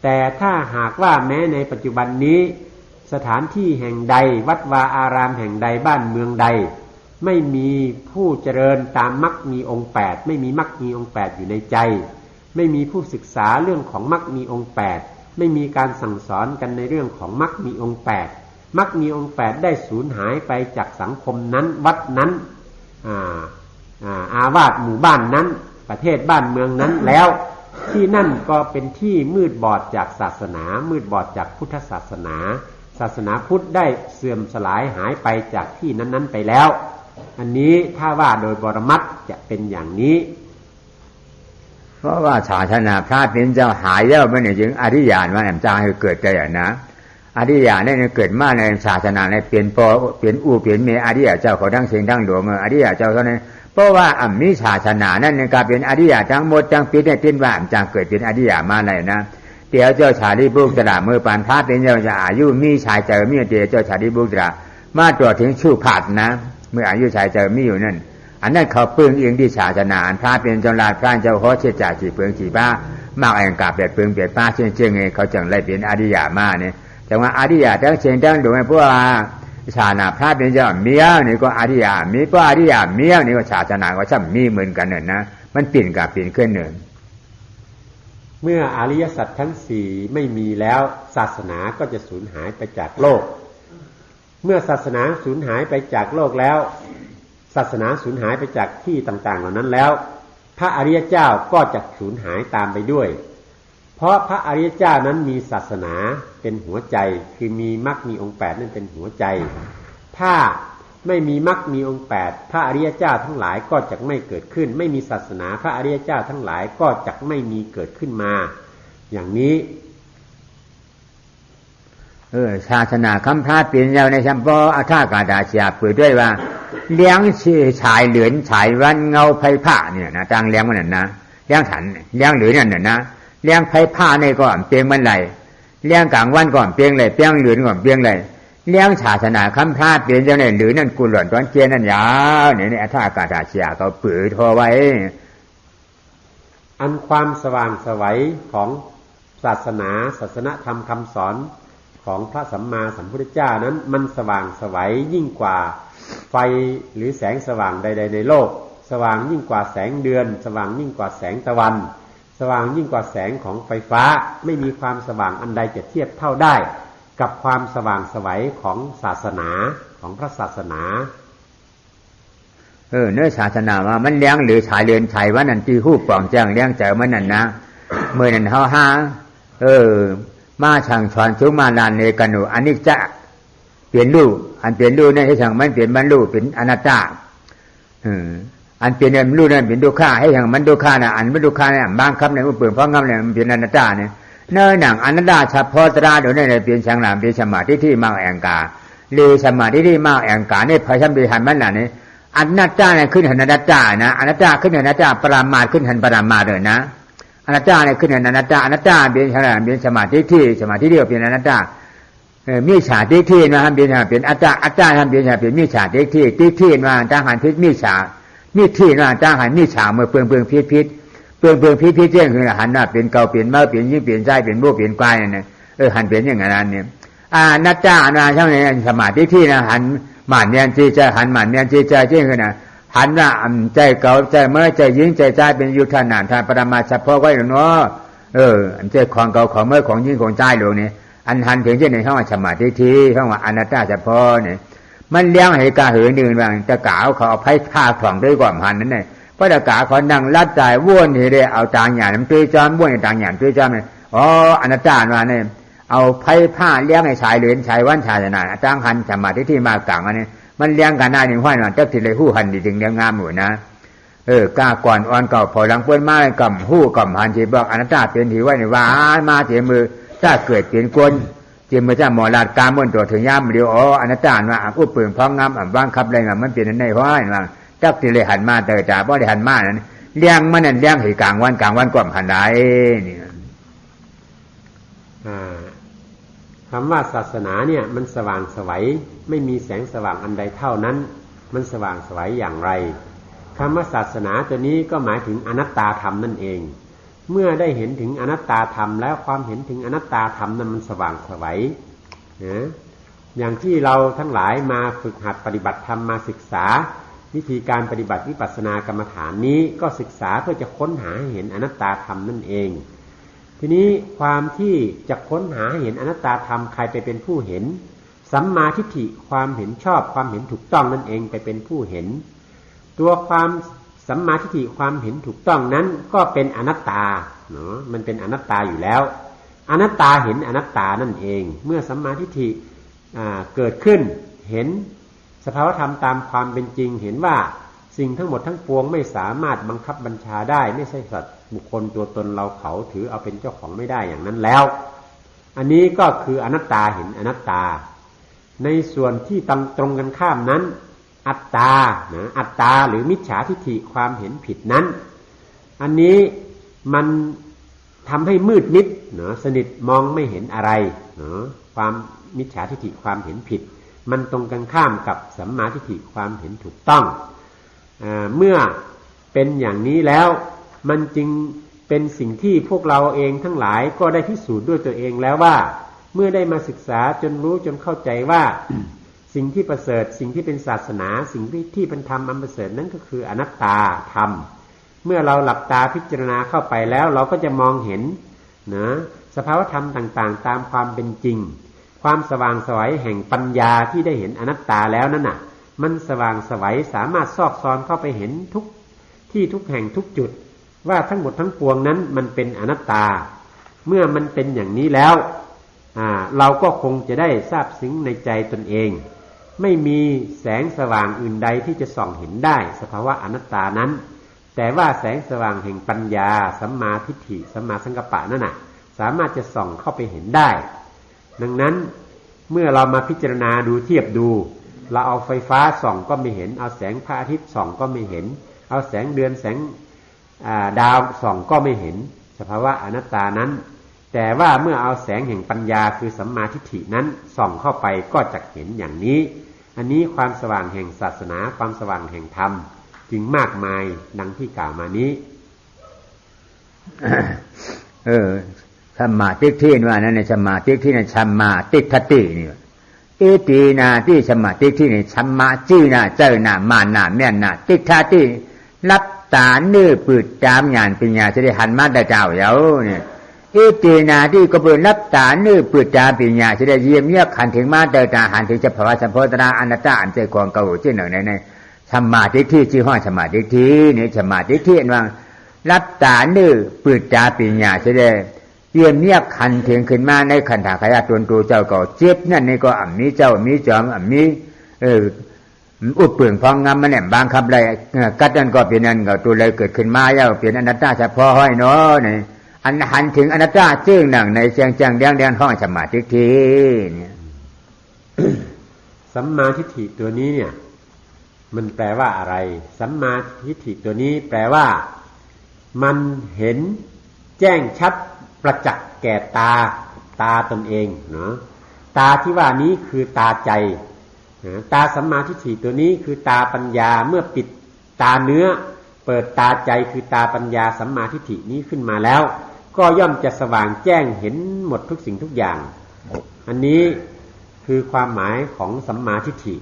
แต่ถ้าหากว่าแม้ในปัจจุบันนี้สถานที่แห่งใดวัดวาอารามแห่งใดบ้านเมืองใดไม่มีผู้เจริญตามมรรคมีองค์8ไม่มีมรรคมีองค์8อยู่ในใจไม่มีผู้ศึกษาเรื่องของมรรคมีองค์8ไม่มีการสั่งสอนกันในเรื่องของมรรคมีองค์8มรรคมีองค์8ได้สูญหายไปจากสังคมนั้นวัดนั้นอาวาสหมู่บ้านนั้นประเทศบ้านเมืองนั้นแล้วที่นั่นก็เป็นที่มืดบอดจากศาสนามืดบอดจากพุทธศาสนาศาสนาพุทธได้เสื่อมสลายหายไปจากที่นั้นๆไปแล้วอันนี้ถ้าว่าโดยปรมัตถ์จะเป็นอย่างนี้เพราะว่าศาสนาพระเป็นเจ้าหายแล้วมันจึงอริยญาณว่าแอมจ้าให้เกิดใจนะอริยญาณเนี่ยเกิดมาในศาสนาในเปลี่ยนปอเปลี่ยนอู่เปลี่ยนเมอริยเจ้าเขาทั้งเสียงทั้งหลวงอริยเจ้าเท่านั้นเพราะว่ามีศาสนานั่นในการเป็นอริยทั้งหมดทั้งปีเนี่ยเป็นว่าแอมจ้าเกิดเป็นอริยมาเลยนะเดี๋ยวเจ้าชาลีบุตระเมื่อปานพระเป็นเจ้าจะอายุมีชายเจอมีเดียเจ้าชาลีบุตระมาตรวจถึงชู้ผัดนะเมื่ออายุชายเจอมีอยู่นั่นอันนั้นเขาปึงเองที่ศาสนาพระเป็นเจ้าลาดพระเจ้าโหเชิดจ่าจีเปิงจีบ้ามากแองกาเปียดเปิงเปียดป้าเชิงเชิงเขาจังไรเป็นอริยมาเนี่ยแต่ว่าอริยทั้งเชิงทั้งดูไหมพวกศาสนาพระเป็นเจ้าเมียนี่ก็อริยมีก็อริยเมียนี่ก็ศาสนาก็ช่ำมีเหมือนกันเนี่ยนะมันเปลี่ยนกับเปลี่ยนขึ้นหนึ่งเมื่ออริยสัจทั้ง4ไม่มีแล้วศาสนาก็จะสูญหายไปจากโลกเมื่อศาสนาสูญหายไปจากโลกแล้วศาสนาสูญหายไปจากที่ต่างๆเหล่านั้นแล้วพระอริยเจ้าก็จะสูญหายตามไปด้วยเพราะพระอริยเจ้านั้นมีศาสนาเป็นหัวใจคือมีมรรคมีองค์8นั่นเป็นหัวใจถ้าไม่มีมรรคมีองค์8พระอริยเจ้าทั้งหลายก็จะไม่เกิดขึ้นไม่มีศาสนาพระอริยเจ้าทั้งหลายก็จะไม่มีเกิดขึ้นมาอย่างนี้ ศาสนาคำพาเปลี่ยนแล้วในชัมปออาท่ากาดาเสียเปิดด้วยว่าเลี้ยงฉายเหลือนฉายวันเงาไผ่ผ้าเนี่ยนะจางเลี้ยงมันนั่นนะเลี้ยงถันเลี้ยงเหลือนั่นน่ะนะเลี้ยงไผ่ผ้าในก่อนเปียงมันไหลเลี้ยงกลางวันก่อนเปียงไหลเปียงเหลือนก่อนเปียงไหลเลี้ยงศาสนาคำพาเปลี่ยนแล้วเนี่ยหรือนั่นกุหลอนตอนเกียนนั่นยาวเนี่ยอาท่ากาดาเสียเขาเปิดทอไว้อันความสว่างไสวของศาสนาธรรมคำสอนของพระสัมมาสัมพุทธเจ้านั้นมันสว่างไสวยิ่งกว่าไฟหรือแสงสว่างใดๆในโลกสว่างยิ่งกว่าแสงเดือนสว่างยิ่งกว่าแสงตะวันสว่างยิ่งกว่าแสงของไฟฟ้าไม่มีความสว่างอันใดจะเทียบเท่าได้กับความสว่างไสวของศาสนาของพระศาสนาเนื้อศาสนาว่ามันเลี้ยงหรือฉายเรือนฉายว่านั่นที่หู้ปล่องแจ้งเลี้ยงใจมันนั่นนะเมื่อนั้นเฮาหามาช่างชอนชุมาลานเนกันหนูอันนี้จะเปลี่ยนรูปอันเปลี่ยนรูปนั่นให้ช่างมันเปลี่ยนบรรลุเป็นอนัตตาอันเปลี่ยนบรรลุนั่นเป็นดุข่าให้ช่างมันดุข่านะอันมันดุข่าเนี่ยบางคำเนี่ยมันเปลี่ยนเพราะงำเนี่ยมันเปลี่ยนอนัตตาเนี่ยเนื้อหนังอนัตตาเฉพาะตราโดยเนี่ยเปลี่ยนช่างหลามเปลี่ยนสมาธิที่มาแองกาเรือสมาธิที่มาแองกาเนี่ยพอฉันไปหันมันน่ะเนี่ยอนัตตาเนี่ยขึ้นหันอนัตตานะอนัตตาขึ้นหันอนัตตาปรามาสขึ้นหันปรามาสเลยนะอนัตตาเนี่ยขึ้นหันอนัตตาอนัตตาเป็นฉลาดเป็นสมาธิที่สมาธิเดียวเป็นอนัตตามีฉาทิฏฐินะครับเป็นอัตตาอัตตาทำเป็นมีฉาทิฏฐิมาตั้งหันพิษมีฉามีที่มาตั้งหันมีฉาเมื่อเปลืองพิษเปลืองพิษเรื่องคือหันหน้าเป็นเก่าเปลี่ยนเมื่อเปลี่ยนยิ่งเปลี่ยนใจเป็นโบเปลี่ยนกายเนี่ยหันเปลี่ยนอย่างนั้นเนี่ยอนัตตานะช่างในสมาธิที่นะหันหมันเนียนจีใจหันหมันเนียนจีใจเช่นกันนะหันว่าใจเก่าใจเมื่อใจยิ่งใจใจเป็นยุทธนานทานปรมาเฉพาะไว้หรือเนาะใจของเก่าของเมื่อของยิ่งของใจหลวงนี่อันหันถึงเช่นในห้องสมาธิที่ห้องว่าอนัตตาเฉพาะเนี่ยมันเลี้ยงให้กาหือหนึ่งบางตะกาวเขาเอาไผ่ผ้าถ่องด้วยก่อนหันนั่นเนี่ยเพราะตะกาเขานั่งรัดใจว้วนนี่เลยเอาต่างอย่างมันตื้อจอมว้วนต่างอย่างตื้อจอมเนี่ยอนัตตามาเนี่ยเอาไผ่ผ้าเลี้ยงให้ชายเหลือนชายวันชายนาตั้งหันสมาธิที่มากลางอันนี้มันเลี้ยงกันได้หนึ่งห้อยหน่อยเจ้าที่เลยหู้หันดีจึงเลี้ยงงามหมู่นะกล้าก่อนอ่อนเก่าพอหลังเปิ้นมาเลยกำหู้กำหันจีบอกอนัตตาเป็นทีไว้ในว่ามาเจียมือถ้าเกิดเปลี่ยนกวนเจียมือจะหมอลาดการม้วนตัวถึงย่ามเดียวอนัตตามาผู้ปืนพ้องงามบ้างขับอะไรงามมันเปลี่ยนในห้อยว่าเจ้าที่เลยหันมาเตอจ่าบ่ได้หันมานั้นเลี้ยงมันนั่นเลี้ยงให้กลางวันก่อนหันได้นี่คำว่าศาสนาเนี่ยมันสว่างไสวไม่มีแสงสว่างอันใดเท่านั้นมันสว่างไสวอย่างไรคำว่าศาสนาตัวนี้ก็หมายถึงอนัตตาธรรมนั่นเองเมื่อได้เห็นถึงอนัตตาธรรมแล้วความเห็นถึงอนัตตาธรรมนั้นมันสว่างไสวนะอย่างที่เราทั้งหลายมาฝึกหัดปฏิบัติธรรมมาศึกษาวิธีการปฏิบัติวิปัสสนากรรมฐานนี้ก็ศึกษาเพื่อจะค้นหาเห็นอนัตตาธรรมนั่นเองทีนี้ความที่จะค้นหาเห็นอนัตตาธรรมใครไปเป็นผู้เห็นสัมมาทิฏฐิความเห็นชอบความเห็นถูกต้องนั่นเองไปเป็นผู้เห็นตัวความสัมมาทิฏฐิความเห็นถูกต้องนั้นก็เป็นอนัตตาเนาะมันเป็นอนัตตาอยู่แล้วอนัตตาเห็นอนัตตานั่นเองเมื่อสัมมาทิฏฐิเกิดขึ้นเห็นสภาวธรรมตามความเป็นจริงเห็นว่าสิ่งทั้งหมดทั้งปวงไม่สามารถบังคับบัญชาได้ไม่ใช่สัตว์บุคคลตัวตนเราเขาถือเอาเป็นเจ้าของไม่ได้อย่างนั้นแล้วอันนี้ก็คืออนัตตาเห็นอนัตตาในส่วนที่ตรงกันข้ามนั้นอัตตานะอัตตาหรือมิจฉาทิฏฐิความเห็นผิดนั้นอันนี้มันทำให้มืดมิดเนาะสนิทมองไม่เห็นอะไรเนาะความมิจฉาทิฏฐิความเห็นผิดมันตรงกันข้ามกับสัมมาทิฏฐิความเห็นถูกต้องเมื่อเป็นอย่างนี้แล้วมันจึงเป็นสิ่งที่พวกเราเองทั้งหลายก็ได้พิสูจน์ด้วยตัวเองแล้วว่าเมื่อได้มาศึกษาจนรู้จนเข้าใจว่า สิ่งที่ประเสริฐสิ่งที่เป็นศาสนาสิ่งที่เป็นธรรมอันประเสริฐนั้นก็คืออนัตตาธรรมเมื่อเราหลับตาพิจารณาเข้าไปแล้วเราก็จะมองเห็นนะสภาวธรรมต่างๆตามความเป็นจริงความสว่างไสวแห่งปัญญาที่ได้เห็นอนัตตาแล้วนั่นน่ะมันสว่างไสวสามารถซอกซอนเข้าไปเห็นทุกที่ทุกแห่งทุกจุดว่าทั้งหมดทั้งปวงนั้นมันเป็นอนัตตาเมื่อมันเป็นอย่างนี้แล้วเราก็คงจะได้ทราบซึ้งในใจตนเองไม่มีแสงสว่างอื่นใดที่จะส่องเห็นได้สภาวะอนัตตานั้นแต่ว่าแสงสว่างแห่งปัญญาสัมมาทิฏฐิสัมมาสังกัปปะนั่นน่ะสามารถจะส่องเข้าไปเห็นได้ดังนั้น เมื่อเรามาพิจารณาดูเทียบดูเราเอาไฟฟ้าส่องก็ไม่เห็นเอาแสงพระอาทิตย์ส่องก็ไม่เห็นเอาแสงเดือนแสงดาวส่องก็ไม่เห็นสภาวะอนัตตานั้นแต่ว่าเมื่อเอาแสงแห่งปัญญาคือสัมมาทิฏฐินั้นส่องเข้าไปก็จะเห็นอย่างนี้อันนี้ความสว่างแห่งศาสนาความสว่างแห่งธรรมจึงมากมายดังที่กล่าวมานี้สัมมาทิฏฐิว่านั้นสัมมาทิฏฐินั้นสัมมาทิฏฐินี่อิตินาที่สัมมาทิฏฐินี่สัมมาจีนาเจ้านามานาแม่นนาทิฏฐิรับตาเนื้อปืดจามญาณปัญญาจะได้หันมาได้เจ้าเยาเนี่ยอิตินาที่ก็เปิดรับตาเนื้อปืดจามปัญญาจะได้เยี่ยมเยียบขันถึงมาได้ตาหันถึงจะภาวะสัมโพธนาอนัตตาอันใจกองเก่าเช่นหนึ่งในสัมมาทิฏฐิชื่อห้อสัมมาทิฏฐินี่สัมมาทิฏฐิว่ารับตาเนื้อปืดจามปัญญาจะได้เยี่ยมเยียบขันถึงขึ้นมาในขันธาขยะตนตัวเจ้าเก่าเจ็บนั่นนี่ก็อ่ำมีเจ้ามีจอมอ่ำมีอุดเปลืองพองงามมันเนี่ยบางคำไรกัดนั่นก็เป็นนั่นก็ตัวเลยเกิดขึ้นมาเย้าเป็นอนัตตาเฉพาะห้อยเนาะนี่อันหันถึงอนัตตาจึงหนังในเชียงจังแดงห้องสัมมาทิฏฐิเนี่ย สัมมาทิฏฐิตัวนี้เนี่ยมันแปลว่าอะไรสัมมาทิฏฐิตัวนี้แปลว่ามันเห็นแจ้งชัดประจักษ์แก่ตาตนเองเนาะตาที่ว่านี้คือตาใจตาสัมมาทิฏฐิตัวนี้คือตาปัญญาเมื่อปิดตาเนื้อเปิดตาใจคือตาปัญญาสัมมาทิฏฐินี้ขึ้นมาแล้วก็ย่อมจะสว่างแจ้งเห็นหมดทุกสิ่งทุกอย่างอันนี้คือความหมายของสัมมาทิฏฐิ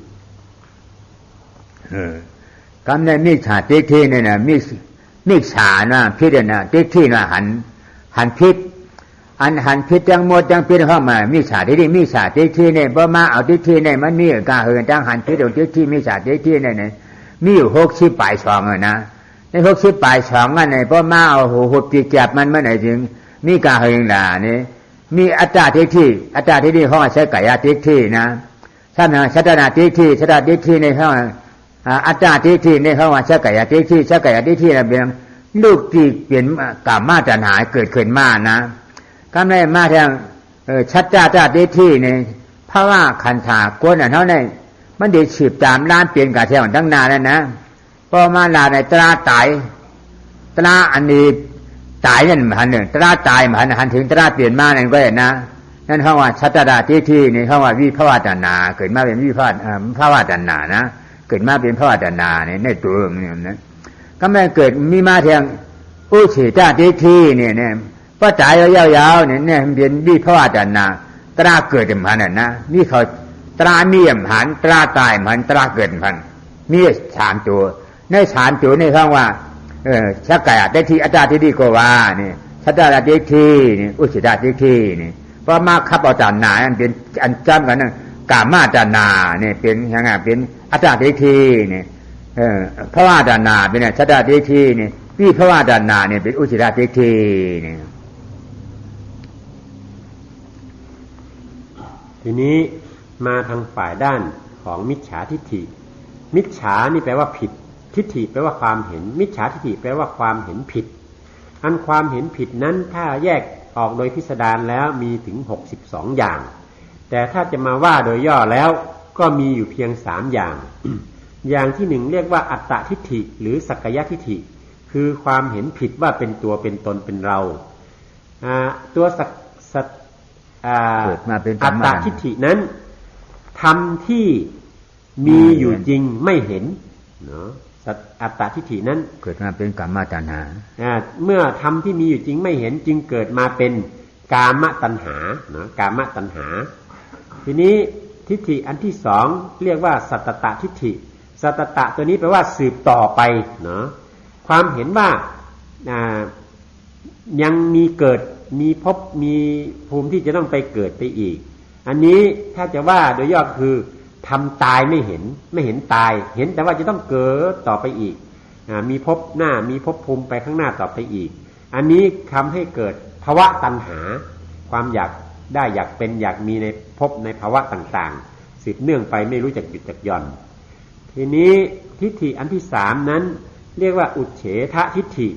คำในมิจฉาทิฏฐิเนี่ยนะมิจฉานะพิจารณาทิฏฐินะหันพิษอันหันพิษจังหมดจังพิษเข้ามามิจฉาทิฏฐิมิจฉาทิฏฐิเนี่ยบ่มาเอาทิฏฐิเนี่ยมันมีกาเหินจังหันพิษเอาทิฏฐิมิจฉาทิฏฐิเนี่ยมีอยู่60ปลายช่องนะใน60ปลายช่องนั่นเนี่ยบ่มาเอาหุบปีกจับมันเมื่อไหร่ถึงมีกาเหินล่ะนี่มีอัตตาทิฏฐิห้องใช้กายทิฏฐินะถ้านะชัตนาทิฏฐิในห้องอัตตาทิฏฐิในห้องใช้กายทิฏฐิน่ะเป็นลูกที่เปลี่ยนกามมาตัณหาเกิดขึ้นมานะก็ไม่มาทางชัตตาทิฏฐิเนี่ยเพราะว่าขันธากวนเท่านั้นมันได้สืบตามล้านเปลี่ยนกาแท้ตั้งนานแล้วนะพอมาลาในตราตายตราอันนี้ตายนั่นมันหนึ่งตราตายมันหันถึงตราเปลี่ยนมานั่นก็นะนั่นเขาว่าชัตตาทิฏฐินี่เขาว่าวิภวตัณหาเกิดมาเป็นวิภวตัณหานะเกิดมาเป็นภวตัณหาเนี่ยในตัวนี่นะก็ไม่เกิดมีมาทางอุเฉตทิฏฐิเนี่ยพอตายยาวๆเนี่ยเป็นวิภวตัณหาตราเกิดมันน่ะนะมีเขาตราเมียมหันตราตายมันตราเกิดมันมี3ตัวใน3ตัวนี่คำว่าชักกายทิฏฐิอัตตาทิฏฐิก็ว่านี่ชัตตาทิฏฐินี่อุเฉตทิฏฐินี่พอมาคับเอาตัณหาเป็นอันจำกันนั่นกามาตัณหานี่เป็นยังไงเป็นอัตตาทิฏฐินี่ภวตัณหาเป็นชัตตาทิฏฐินี่วิภวตัณหานี่เป็นอุเฉตทิฏฐินี่ทีนี้มาทางฝ่ายด้านของมิจฉาทิฏฐิมิจฉานี่แปลว่าผิดทิฏฐิแปลว่าความเห็นมิจฉาทิฏฐิแปลว่าความเห็นผิดอันความเห็นผิดนั้นถ้าแยกออกโดยพิสดารแล้วมีถึง62อย่างแต่ถ้าจะมาว่าโดยย่อแล้วก็มีอยู่เพียง3อย่าง อย่างที่1เรียกว่าอัตตทิฏฐิหรือสักกายทิฏฐิคือความเห็นผิดว่าเป็นตัวเป็นตนเป็นเราตัวอัตตทิฏฐินั้นธรรมที่มีอยู่จริงไม่เห็นเนาะอัตตทิฏฐินั้นเกิดมาเป็นกามตัณหาเมื่อธรรมที่มีอยู่จริงไม่เห็นจึงเกิดมาเป็นกามตัณหาเนาะกามตัณหาทีนี้ทิฏฐิอันที่2เรียกว่าสัตตทิฏฐิสัตตะตัวนี้แปลว่าสืบต่อไปเนาะความเห็นว่ายังมีเกิดมีภพมีภูมิที่จะต้องไปเกิดไปอีกอันนี้ถ้าจะว่าโดยย่อคือทำตายไม่เห็นตายเห็นแต่ว่าจะต้องเกิดต่อไปอีกมีภพหน้ามีภพภูมิไปข้างหน้าต่อไปอีกอันนี้ทำให้เกิดภวะตัณหาความอยากได้อยากเป็นอยากมีในภพในภาวะต่างๆสืบเนื่องไปไม่รู้จักหยุดจักหย่อนทีนี้ทิฏฐิอันที่3นั้นเรียกว่าอุเฉททิฏฐิ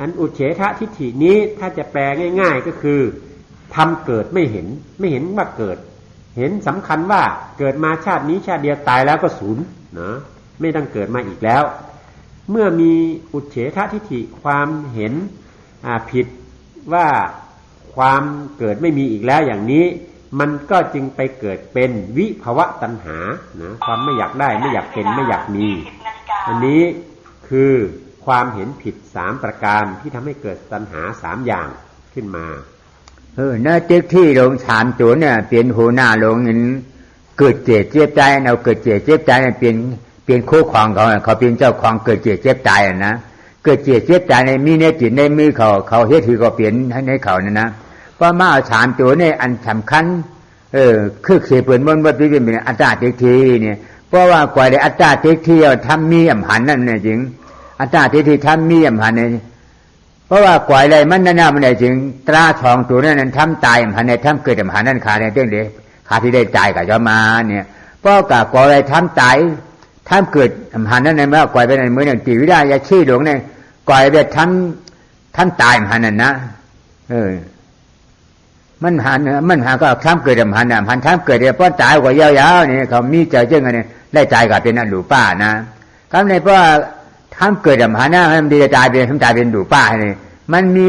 อันอุเฉททิฏฐินี้ถ้าจะแปลง่ายๆก็คือทำเกิดไม่เห็นว่าเกิด เห็นสำคัญว่าเกิดมาชาตินี้ชาติเดียวตายแล้วก็สูญนะไม่ต้องเกิดมาอีกแล้วเมื่อมีอุเฉททิฏฐิความเห็นผิดว่าความเกิดไม่มีอีกแล้วอย่างนี้มันก็จึงไปเกิดเป็นวิภวตัณหานะความไม่อยากได้ไม่อยากเป็นไม่อยากมีอันนี้คือความเห็นผิด3ประการที่ทำให้เกิดตัณหา3อย่างขึ้นมาเนื้อจึกที่ลง3ตัวเนี่ยเปลี่ยนหัวหน้าลงเห็นเกิดเจ็บเจ็บใจเอาเกิดเจ็บเจ็บใจเนี่ยเปลี่ยนคู่ครองเขาเป็นเจ้าของเกิดเจ็บเจ็บใจนะเกิดเจ็บเจ็บใจในมีในจิตในมือเขาเฮ็ดถือก็เปลี่ยนให้เขานั่นนะเพราะมาเอา3ตัวเนี่ยอันสำคัญคือเขียนเปิดบนวัดวิเป็นอัตตาทิฏฐิเนี่ยเพราะว่ากว่าได้อัตตาทิฏฐิทำมีอำหันนั่นเนี่ยจริงอัตตาทิฏฐิทำมีอำหันเนี่ยเพราะว่ากว่าอะไรมันนั่นมันได้จริงตราทองตัวนั้นทำตายอำหันเนี่ยทำเกิดอำหันนั่นขาเนี่ยเรื่องเดียวขาที่ได้ตายกับจะมาเนี่ยเพราะกว่าอะไรทำตายทำเกิดอำหันนั่นในเมื่อกว่าไปในมือเนี่ยจิตวิญญาณชี้หลงเนี่ยกว่าไปทำตายอำหันนั่นนะมันหันก็ทำเกิดอำหันหันทำเกิดเดี๋ยวป้อนตายกว่ายาวๆเนี่ยเขามีเจอเจ้าไงเนี่ยได้ตายกับเป็นอรูป้านะครับในเพราะทำเกิดอำหันนะมันดีตายเป็นทำตายเป็นอรูป้าเนี่ยมันมี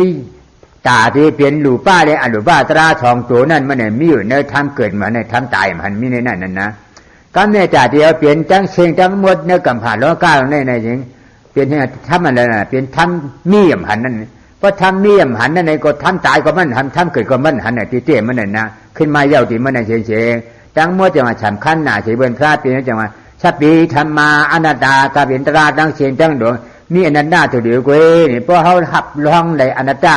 ตาที่เป็นอรูป้าเลยอรูป้าตราทองตัวนั่นมันเนี่ยมีอยู่ในทำเกิดมาในทำตายมันมีในนั่นนะก็เนี่ยจ่าเดียวเปลี่ยนจังเชิงจังหมดเนี่ยกำผ่านล้อก้าวในจริงเปลี่ยนให้ทำอะไรนะเปลี่ยนทำมีอำหันนั่นเพราะทำมีอำหันนั่นเองก็ทำตายก็มันทำเกิดก็มันหันเนี่ยตีเตี้ยมันเนี่ยนะขึ้นมาเย้าตีมันเนี่ยเฉยๆจังหมดจังหวะฉันขั้นหน้าเฉยเบิ้ลพระเปลี่ยนจังหวะชับปีธรรมาอนัตตากาเปลี่ยนตราดังเชียงจังดวงมีอนัตตาตัวเดียวกูนี่เพราะเขาหับร้องในอนัตตา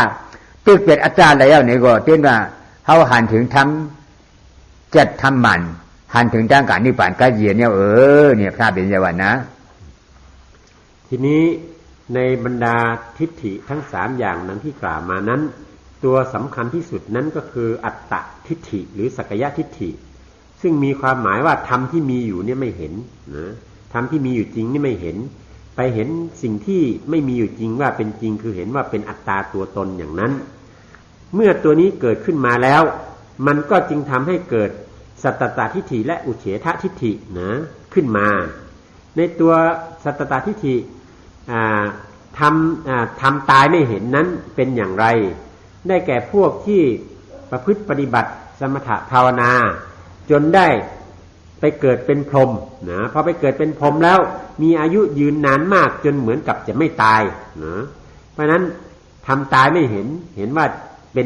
ตึกเป็นอัตตาแล้วนี่ก็เต้นว่าเขาหันถึงทำจัดทำมันหันถึงด้านการนิพพานก็เย็นเนี่ยเนี่ยพระเป็นจังหวะนะทีนี้ในบรรดาทิฏฐิทั้ง3อย่างนั้นที่กล่าวมานั้นตัวสำคัญที่สุดนั้นก็คืออัตตทิฏฐิหรือสักยทิฏฐิซึ่งมีความหมายว่าธรรมที่มีอยู่เนี่ยไม่เห็นนะธรรมที่มีอยู่จริงนี่ไม่เห็นไปเห็นสิ่งที่ไม่มีอยู่จริงว่าเป็นจริงคือเห็นว่าเป็นอัตตาตัวตนอย่างนั้นเมื่อตัวนี้เกิดขึ้นมาแล้วมันก็จึงทำให้เกิดสัตตตทิฏฐิและอุเฉททิฏฐินะขึ้นมาในตัวสัตตตทิฏฐิทำตายไม่เห็นนั้นเป็นอย่างไรได้แก่พวกที่ประพฤติปฏิบัติสมถภาวนาจนได้ไปเกิดเป็นพรหมนะพอไปเกิดเป็นพรหมแล้วมีอายุยืนนานมากจนเหมือนกับจะไม่ตายนะเพราะฉะนั้นทำตายไม่เห็นว่าเ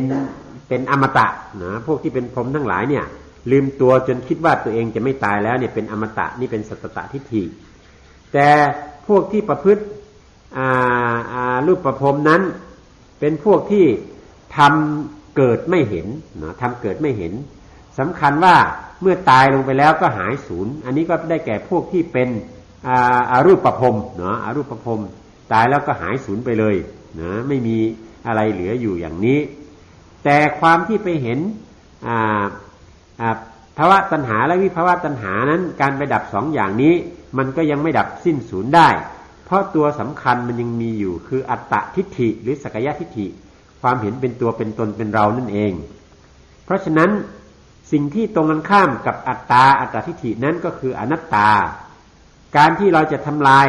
ป็นอมตะนะพวกที่เป็นพรหมทั้งหลายเนี่ยลืมตัวจนคิดว่าตัวเองจะไม่ตายแล้วเนี่ยเป็นอมตะนี่เป็นสัตตตทิฏฐิแต่พวกที่ประพฤติรูปประพรหมนั้นเป็นพวกที่ทำเกิดไม่เห็นนะทำเกิดไม่เห็นสำคัญว่าเมื่อตายลงไปแล้วก็หายสูญอันนี้ก็ได้แก่พวกที่เป็นอรูปประพรหมเนาะอรูปประพรหมตายแล้วก็หายสูญไปเลยนะไม่มีอะไรเหลืออยู่อย่างนี้แต่ความที่ไปเห็นภวตัณหาและวิภวตัณหานั้นการไปดับ2อย่างนี้มันก็ยังไม่ดับสิ้นสูญได้เพราะตัวสำคัญมันยังมีอยู่คืออัตตทิฏฐิหรือสักยทิฏฐิความเห็นเป็นตัวเป็นตนเป็นเรานั่นเองเพราะฉะนั้นสิ่งที่ตรงกันข้ามกับอัตตทิฏฐินั้นก็คืออนัตตาการที่เราจะทำลาย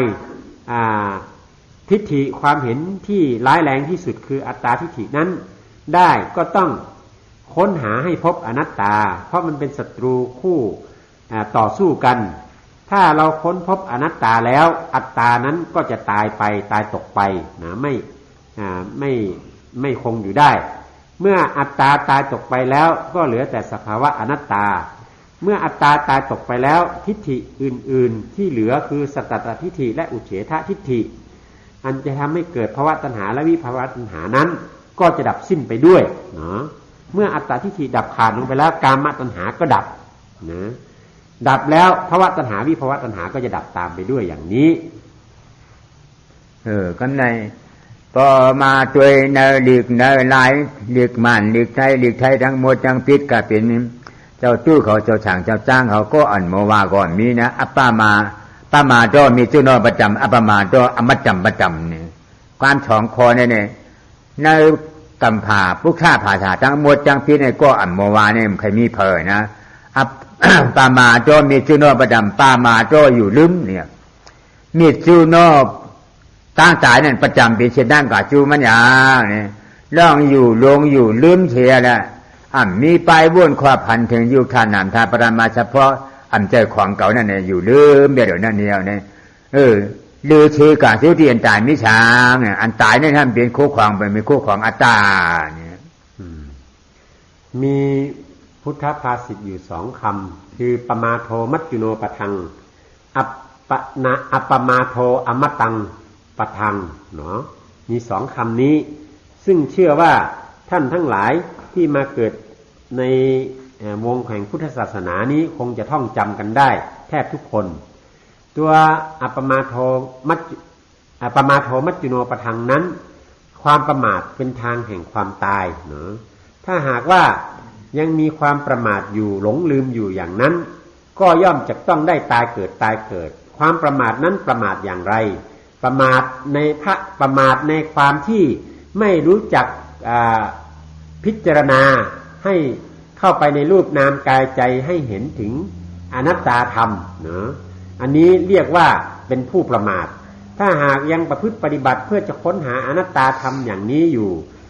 ทิฏฐิความเห็นที่ร้ายแรงที่สุดคืออัตตาทิฏฐินั้นได้ก็ต้องค้นหาให้พบอนัตตาเพราะมันเป็นศัตรูคู่ต่อสู้กันถ้าเราค้นพบอนัตตาแล้วอัตตานั้นก็จะตายไปตายตกไปนะไม่คงอยู่ได้เมื่ออัตตาตายตกไปแล้วก็เหลือแต่สภาวะอนัตตาเมื่ออัตตาตายตกไปแล้วทิฏฐิอื่นๆที่เหลือคือสัตตตทิฏฐิและอุเฉททิฏฐิอันจะทำให้เกิดภวตัณหาและวิภวตัณหานั้นก็จะดับสิ้นไปด้วยเนาะเมื่ออัตตาทิฏฐิดับขาดลงไปแล้วกามตัณหาก็ดับนะดับแล้วภวตัณหาวิภวตัณหาก็จะดับตามไปด้วยอย่างนี้กันในก็มาตัวในหลีกในลายหลีกมันหลีกไทยทั้งหมดทั้งปิดก็เป็นเจ้าตู้เขาเจ้าช่างเจ้าจ้างเขาก็อันโมว่าก่อนมีนะอัปปามาโตมีจุโนประจำอัปปามาโตอมัจจำประจำนี่ความฉองคอเนี่ยในกำผาพุกท่าผาถาทั้งหมดทั้งปิดเนี่ยก็อันโมว่าเนี่ยใครมีเพอนะ อัป ปามาโตมิจุโนประดำปามาโตอยู่ลืมเนี่ยมิจุโนตั้งใจนั่นประจำเป็นเช่นนั้นกับจูมันอย่างเนี่ยล่องอยู่ลงอยู่ลืมเชียละมีไปบ้วนความพันถึงอยู่ทานนามทาปรามาเฉพาะใจของเก่านั่นเนี่ยอยู่ลืมเดี๋ยวนั่นเนี่ยเนี่ยลือชื่อกาสิวที่อันตายมิช้างเนี่ยอันตายนี่ท่านเป็นคู่ของเป็นคู่ของอัตตาเนี่ยมีพุทธภาษิตอยู่สองคำคือปมาโทมัจจุโนปทังอัปปมาโทอมตังปทังเนาะมีสองคำนี้ซึ่งเชื่อว่าท่านทั้งหลายที่มาเกิดในวงแห่งพุทธศาสนานี้คงจะท่องจำกันได้แทบทุกคนตัวอัปปมาโทมัจจุโนปทังนั้นความประมาทเป็นทางแห่งความตายเนาะถ้าหากว่ายังมีความประมาทอยู่หลงลืมอยู่อย่างนั้นก็ย่อมจะต้องได้ตายเกิดความประมาทนั้นประมาทอย่างไรประมาทในความที่ไม่รู้จักพิจารณาให้เข้าไปในรูปนามกายใจให้เห็นถึงอนัตตาธรรมเนาะอันนี้เรียกว่าเป็นผู้ประมาทถ้าหากยังประพฤติปฏิบัติเพื่อจะค้นหาอนัตตาธรรมอย่างนี้อยู่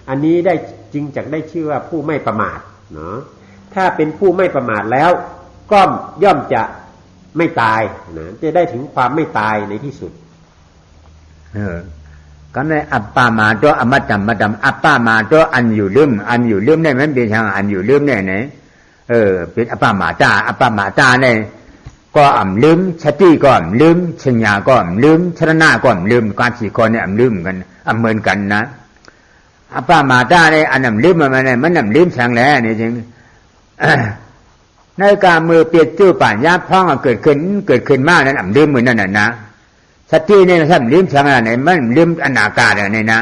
อันนี้ได้จึงจะได้ชื่อว่าผู้ไม่ประมาทเนาะถ้าเป็นผู้ไม่ประมาทแล้วก็ย่อมจะไม่ตายนะจะได้ถึงความไม่ตายในที่สุดก็ในอัปปามาโตอมตตัมมตัมอัปปามาโตอันอยู่ลืมได้มันเป็นทางอันอยู่ลืมได้ไหนเป็นอัปปามาตาเนี่ยก็ลืมสติก็ลืมชัญญาก็ลืมชรณะก็ลืมการสี่คนเนี่ยลืมกันเหมือนกันนะอัปปามาตาเนี่ยอันลืมมันลืมแสงแล้วนี่จริงในการมือเปียกจื้อป่านยาพ้องเกิดขึ้นมากนั้นลืมเหมือนนั่นนะสติเนี่ยท่านลืมแสงอะไรมันลืมอนาคาเนี่ยนะ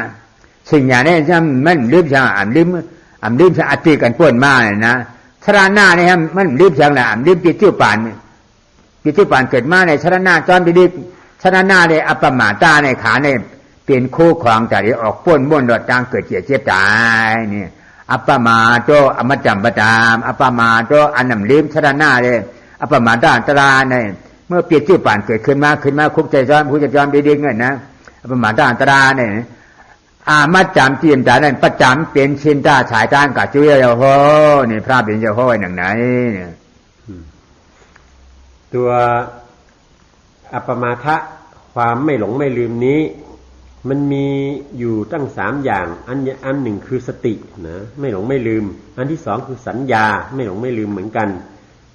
สิ่งอย่างนี้ท่านมันลืมแสงลืมแสงอติกันป่วนมากเลยนะชรณะเนี่ยมันลืมแสงอะไรลืมเปียกจื้อป่านเกิดมาในชรณะจอมดิบชรณะในอัปปมาตาในขาในเป็นคู่ครองแต่ที่ออกป้วนม้วนดอดจางเกิดเจ็บตายนี่อัปปมาโตอมจัมปตามอัปปมาโตอันนำลืมชรณะเลยอัปปมาตาตราในเมื่อเปลี่ยนชื่อป่านเกิดขึ้นมาคุกใจจอมผู้จะจอมดีๆเงินนะอัปปมาตาตราเนี่ยมัดจำเตียมจ่านั่นประจำเป็นชินตาฉายต้านกับจุยโยโหนี่พระเป็นโยโหหนังไหนเนี่ยตัวอัปปมาทะความไม่หลงไม่ลืมนี้มันมีอยู่ตั้ง3อย่างอันหนึ่งคือสตินะไม่หลงไม่ลืมอันที่2คือสัญญาไม่หลงไม่ลืมเหมือนกัน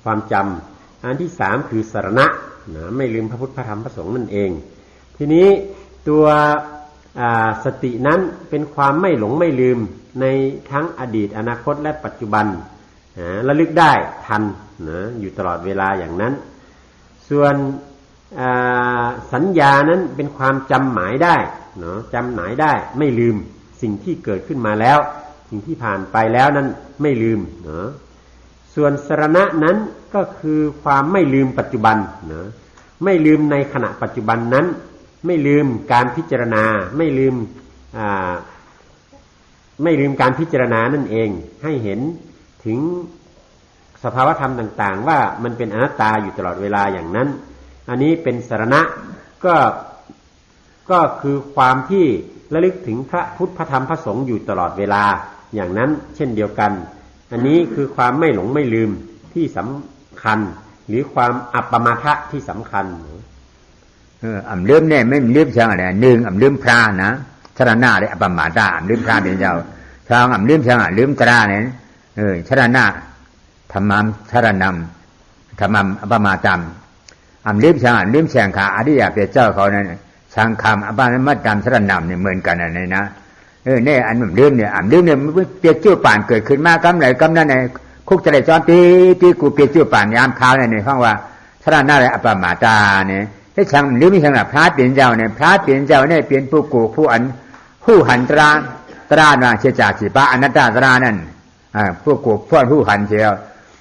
ความจำอันที่3คือสรณะนะไม่ลืมพระพุทธพระธรรมพระสงฆ์นั่นเองทีนี้ตัวสตินั้นเป็นความไม่หลงไม่ลืมในทั้งอดีตอนาคตและปัจจุบันระลึกได้ทันนะอยู่ตลอดเวลาอย่างนั้นส่วนสัญญานั้นเป็นความจำหมายได้เนาะจำหมายได้ไม่ลืมสิ่งที่เกิดขึ้นมาแล้วสิ่งที่ผ่านไปแล้วนั้นไม่ลืมเนาะส่วนสรณะนั้นก็คือความไม่ลืมปัจจุบันเนาะไม่ลืมในขณะปัจจุบันนั้นไม่ลืมการพิจารณาไม่ลืมการพิจารณานั่นเองให้เห็นถึงสภาวธรรมต่างๆว่ามันเป็นอนัตตาอยู่ตลอดเวลาอย่างนั้นอันนี้เป็นสรณะก็คือความที่ระลึกถึงพระพุทธพระธรรมพระสงฆ์อยู่ตลอดเวลาอย่างนั้นเช่นเดียวกันอันนี้คือความไม่หลงไม่ลืมที่สำคัญหรือความอัปปมาทะที่สำคัญลืมเนี่ยไม่ลืมเชิงอะไรหนึ่งลืมพระนะชรณะเลยอัปปมาทะลืมพระเป็นเจ้าทางลืมเชิงลืมตราเนี่ยชรณะธรรมัมชรณัมธรรมัมอัปปมาตัมลืมเชิงขาอริยะเป็นเจ้าเขานั้นช่างคำอัปปมาตัมชรณัมเนี่ยเหมือนกันอะไรนะเนี่ยอันลืมเนี่ยมันเปลี่ยนชื่อป่านเกิดขึ้นมากำไหนกำนั้นเนี่ยคุกจะได้จอมตีกูเปลี่ยนชื่อป่านยามคราวเนี่ยฟังว่าชรณะเลยอัปปมาตาเนี่ยให้ช่างลืมไม่ช่างพระเปลี่ยนเจ้าเนี่ยพระเปลี่ยนเจ้าเนี่ยเปลี่ยนผู้กูผู้อันผู้หันตรานาเชจาสิปะอนัตตาตรานั่นผู้กูผู้หันเชียว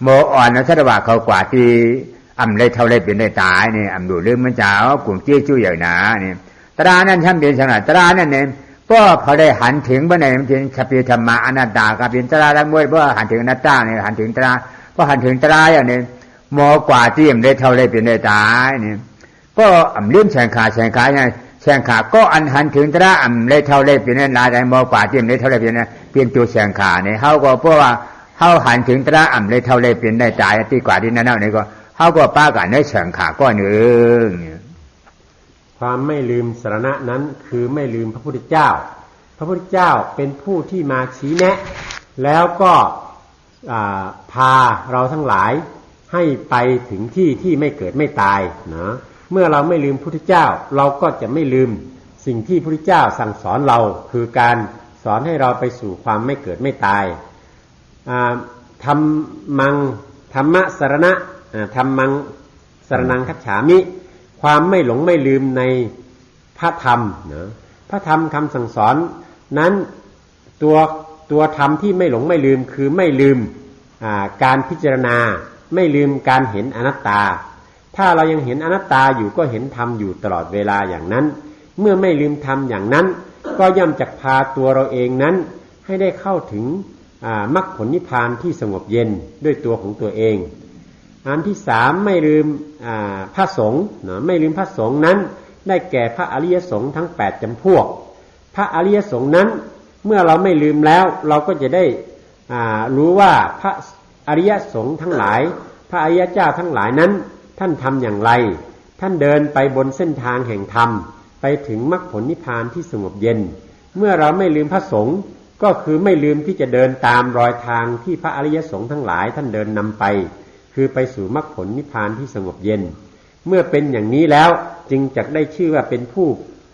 โมอ่อนนะชาดว่าเขากว่าที่เลยเท่าไรเป็นได้ตายเนี่ยดูเรื่องมันเจ้ากลุ่มจี้จุ้ยอย่างหนาเนี่ยตรานั่นท่านเป็นช่างตรานั่นเนี่ยก็พอได้หันถึงเมื่อไหร่มันถึงขปิธรรมะอนัตตากับเป็นตราละมวยเพราะหันถึงอนัตตาเนี่ยหันถึงตรา พอหันถึงตรายอย่างนี้มอกว่าที่มได้เท่าไรเป็นได้ตายเนี่ยก็เลื่อมแสงขาเนี่ยแสงขาก็อันหันถึงตราได้เท่าไรเป็นได้ลายได้มอกว่าที่มได้เท่าไรเป็นได้เปลี่ยนตัวแสงขาเนี่ยเขาก็เพราะว่าเขาหันถึงตราได้เท่าไรเป็นได้ตายที่กว่าที่นั่นนี่ก็เขาก็ป้ากันได้แสงขาก็หนึ่งความไม่ลืมสรณะนั้นคือไม่ลืมพระพุทธเจ้าพระพุทธเจ้าเป็นผู้ที่มาชี้แนะแล้วก็พาเราทั้งหลายให้ไปถึงที่ที่ไม่เกิดไม่ตายนะเมื่อเราไม่ลืมพระพุทธเจ้าเราก็จะไม่ลืมสิ่งที่พระพุทธเจ้าสั่งสอนเราคือการสอนให้เราไปสู่ความไม่เกิดไม่ตายธรรมะสรณะธรรมังสรณังคัจฉามิความไม่หลงไม่ลืมในพระธรรมนะพระธรรมคำสั่งสอนนั้นตัวธรรมที่ไม่หลงไม่ลืมคือไม่ลืมการพิจารณาไม่ลืมการเห็นอนัตตาถ้าเรายังเห็นอนัตตาอยู่ก็เห็นธรรมอยู่ตลอดเวลาอย่างนั้นเมื่อไม่ลืมธรรมอย่างนั้นก็ย่อมจะพาตัวเราเองนั้นให้ได้เข้าถึงมรรคผลนิพพานที่สงบเย็นด้วยตัวของตัวเองอันที่สามไม่ลืมพระสงฆ์ไม่ลืมพระสงฆ์นั้นได้แก่พระอริยสงฆ์ทั้ง8จำพวกพระอริยสงฆ์นั้นเมื่อเราไม่ลืมแล้วเราก็จะได้รู้ว่าพระอริยสงฆ์ทั้งหลายพระอริยเจ้าทั้งหลายนั้นท่านทำอย่างไรท่านเดินไปบนเส้นทางแห่งธรรมไปถึงมรรคผลนิพพานที่สงบเย็นเมื่อเราไม่ลืมพระสงฆ์ก็คือไม่ลืมที่จะเดินตามรอยทางที่พระอริยสงฆ์ทั้งหลายท่านเดินนำไปคือไปสู่มรรคผลนิพพานที่สงบเย็นเมื่อเป็นอย่างนี้แล้วจึงจะได้ชื่อว่าเป็นผู้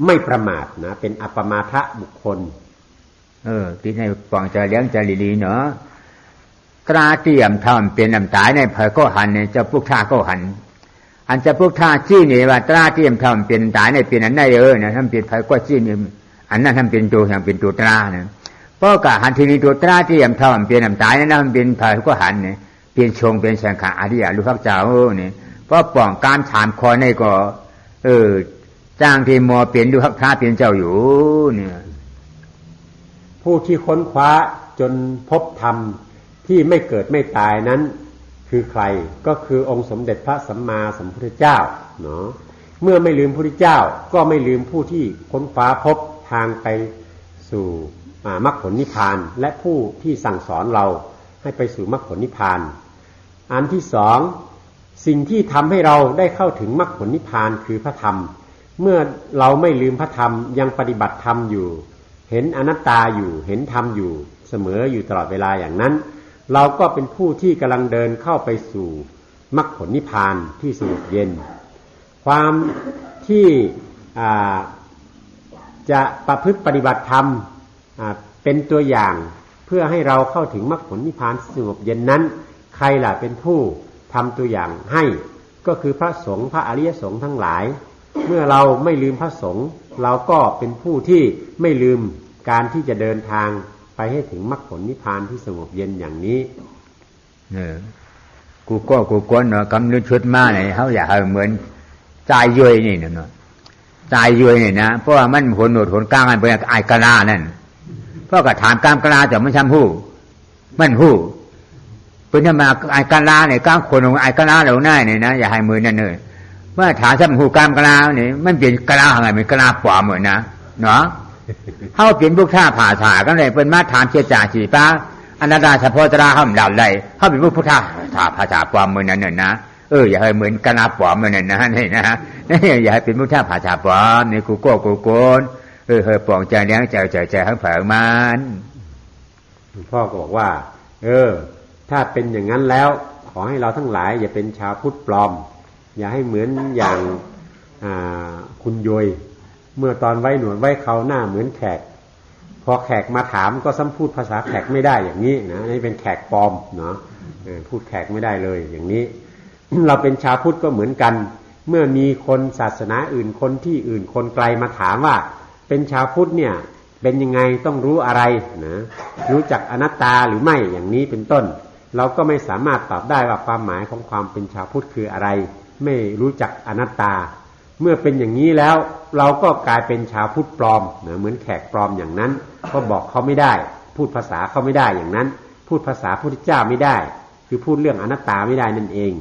ไม่ประมาทนะเป็นอัปปมาทะบุคคลที่ในปองจะเลี้ยงจะลีเนาะกราเตรียมทำเป็นน้ำตายในเผยก็หันเนี่ยจะพวกท่าก็หันอันจะพวกท่าจี้นี่ว่าตราเตรียมทำเป็นตายในเป็นอันได้นะทำเป็นเผยก็จี้นี่อันนั้นทำเป็นตัวอย่างเป็นตัวตราเนี่ยเพราะกะหันทีนี้ตัวตราเตรียมทำเป็นน้ำตายนั้นทำเป็นเผยก็หันเนี่ยเป็นชงเป็นสังขารอริยลูกพระเจ้าเนี่ยเพราะป่องการถามคอในก็จ้างที่มัวเปลี่ยนดูพระเป็นเจ้าอยู่เนี่ยผู้ที่ค้นคว้าจนพบธรรมที่ไม่เกิดไม่ตายนั้นคือใครก็คือองค์สมเด็จพระสัมมาสัมพุทธเจ้าเนาะเมื่อไม่ลืมพระพุทธเจ้าก็ไม่ลืมผู้ที่ค้นคว้าพบทางไปสู่มรรคผลนิพพานและผู้ที่สั่งสอนเราให้ไปสู่มรรคผลนิพพานอันที่สองสิ่งที่ทำให้เราได้เข้าถึงมรรคผลนิพพานคือพระธรรมเมื่อเราไม่ลืมพระธรรมยังปฏิบัติธรรมอยู่เห็นอนัตตาอยู่เห็นธรรมอยู่เสมออยู่ตลอดเวลาอย่างนั้นเราก็เป็นผู้ที่กำลังเดินเข้าไปสู่มรรคผลนิพพานที่สงบเย็นความที่จะประพฤติปฏิบัติธรรมเป็นตัวอย่างเพื่อให้เราเข้าถึงมรรคผลนิพพานสงบเย็นนั้นใครล่ะเป็นผู้ทำตัวอย่างให้ก็คือพระสงฆ์พระอริยสงฆ์ทั้งหลายเมื่อเราไม่ลืมพระสงฆ์เราก็เป็นผู้ที่ไม่ลืมการที่จะเดินทางไปให้ถึงมรรคผลนิพพานที่สงบเย็นอย่างนี้กูก้นเนาะกำลังชุดมาเนี่ยเขาอยากให้เหมือนใจย่อยนี่เนาะใจย่อยนี่นะเพราะว่ามันหนหนกลางกันเป็นไอกะลานั่นเพราะกระถามกลางกะลาแต่ไม่ช้ำหู้มันหู้เป็นธรรมดาไอกะลาเนี่ยกลางคนของไอกะลาเราหน้าเนี่ยนะอย่าให้มือนั่นเลยเมื่อถามช้ำหูกลางกะลาเนี่ยมันเป็นกะลาอะไรเป็นกะลาปลอมเหมือนนะเนาะเขาเปลี่ยนพวกท่าผ่าฉากันเลยเป็นมาถามเชี่ยจ่าฉีป้าอนัตตาเฉพาะตราเขาด่าเลยเขาเป็นพวกพุทธะผ่าฉาปลอมเหมือนนั้นน่ะนะอย่าให้เหมือนกะลาปลอมเหมือนนั้นนะนี่นะอย่าให้เป็นพุทธะผ่าฉาปลอมนี่กูโก้กูโกนปลองใจเลี้ยงใจทั้งเผงมันพ่อก็บอกว่าถ้าเป็นอย่างนั้นแล้วขอให้เราทั้งหลายอย่าเป็นชาวพุทธปลอมอย่าให้เหมือนอย่างคุณโยยเมื่อตอนไว้หนวดไว้เขาหน้าเหมือนแขกพอแขกมาถามก็ซ้ำพูดภาษาแขกไม่ได้อย่างนี้นะนี่เป็นแขกปลอมเนาะพูดแขกไม่ได้เลยอย่างนี้ เราเป็นชาวพุทธก็เหมือนกันเมื่อมีคนศาสนาอื่นคนที่อื่นคนไกลมาถามว่าเป็นชาวพุทธเนี่ยเป็นยังไงต้องรู้อะไรนะรู้จักอนัตตาหรือไม่อย่างนี้เป็นต้นเราก็ไม่สามารถตอบได้ว่าความหมายของความเป็นชาวพุทธคืออะไรไม่รู้จักอนัตตาเมื่อเป็นอย่างนี้แล้วเราก็กลายเป็นชาวพุทธปลอมเหมือนแขกปลอมอย่างนั้นก็บอกเขาไม่ได้พูดภาษาเขาไม่ได้อย่างนั้นพูดภาษาพระพุทธเจ้าไม่ได้ คือพูดเรื่องอนัตตาไม่ได้นั่นเอง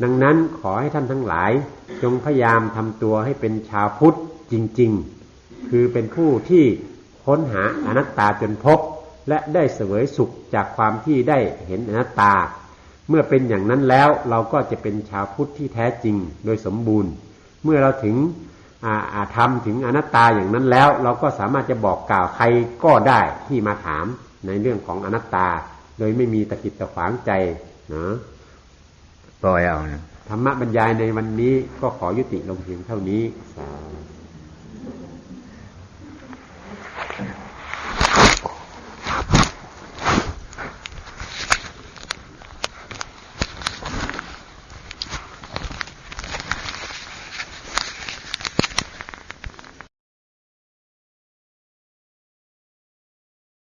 ดังนั้นขอให้ท่านทั้งหลายจงพยายามทำตัวให้เป็นชาวพุทธจริงๆคือเป็นผู้ที่ค้นหาอนัตตาจนพบและได้เสวยสุขจากความที่ได้เห็นอนัตตาเมื่อเป็นอย่างนั้นแล้วเราก็จะเป็นชาวพุทธที่แท้จริงโดยสมบูรณ์เมื่อเราถึงทำถึงอนัตตาอย่างนั้นแล้วเราก็สามารถจะบอกกล่าวใครก็ได้ที่มาถามในเรื่องของอนัตตาโดยไม่มีตะกิดตะขวางใจนะปล่อยเอานะธรรมะบรรยายในวันนี้ก็ขอยุติลงเพียงเท่านี้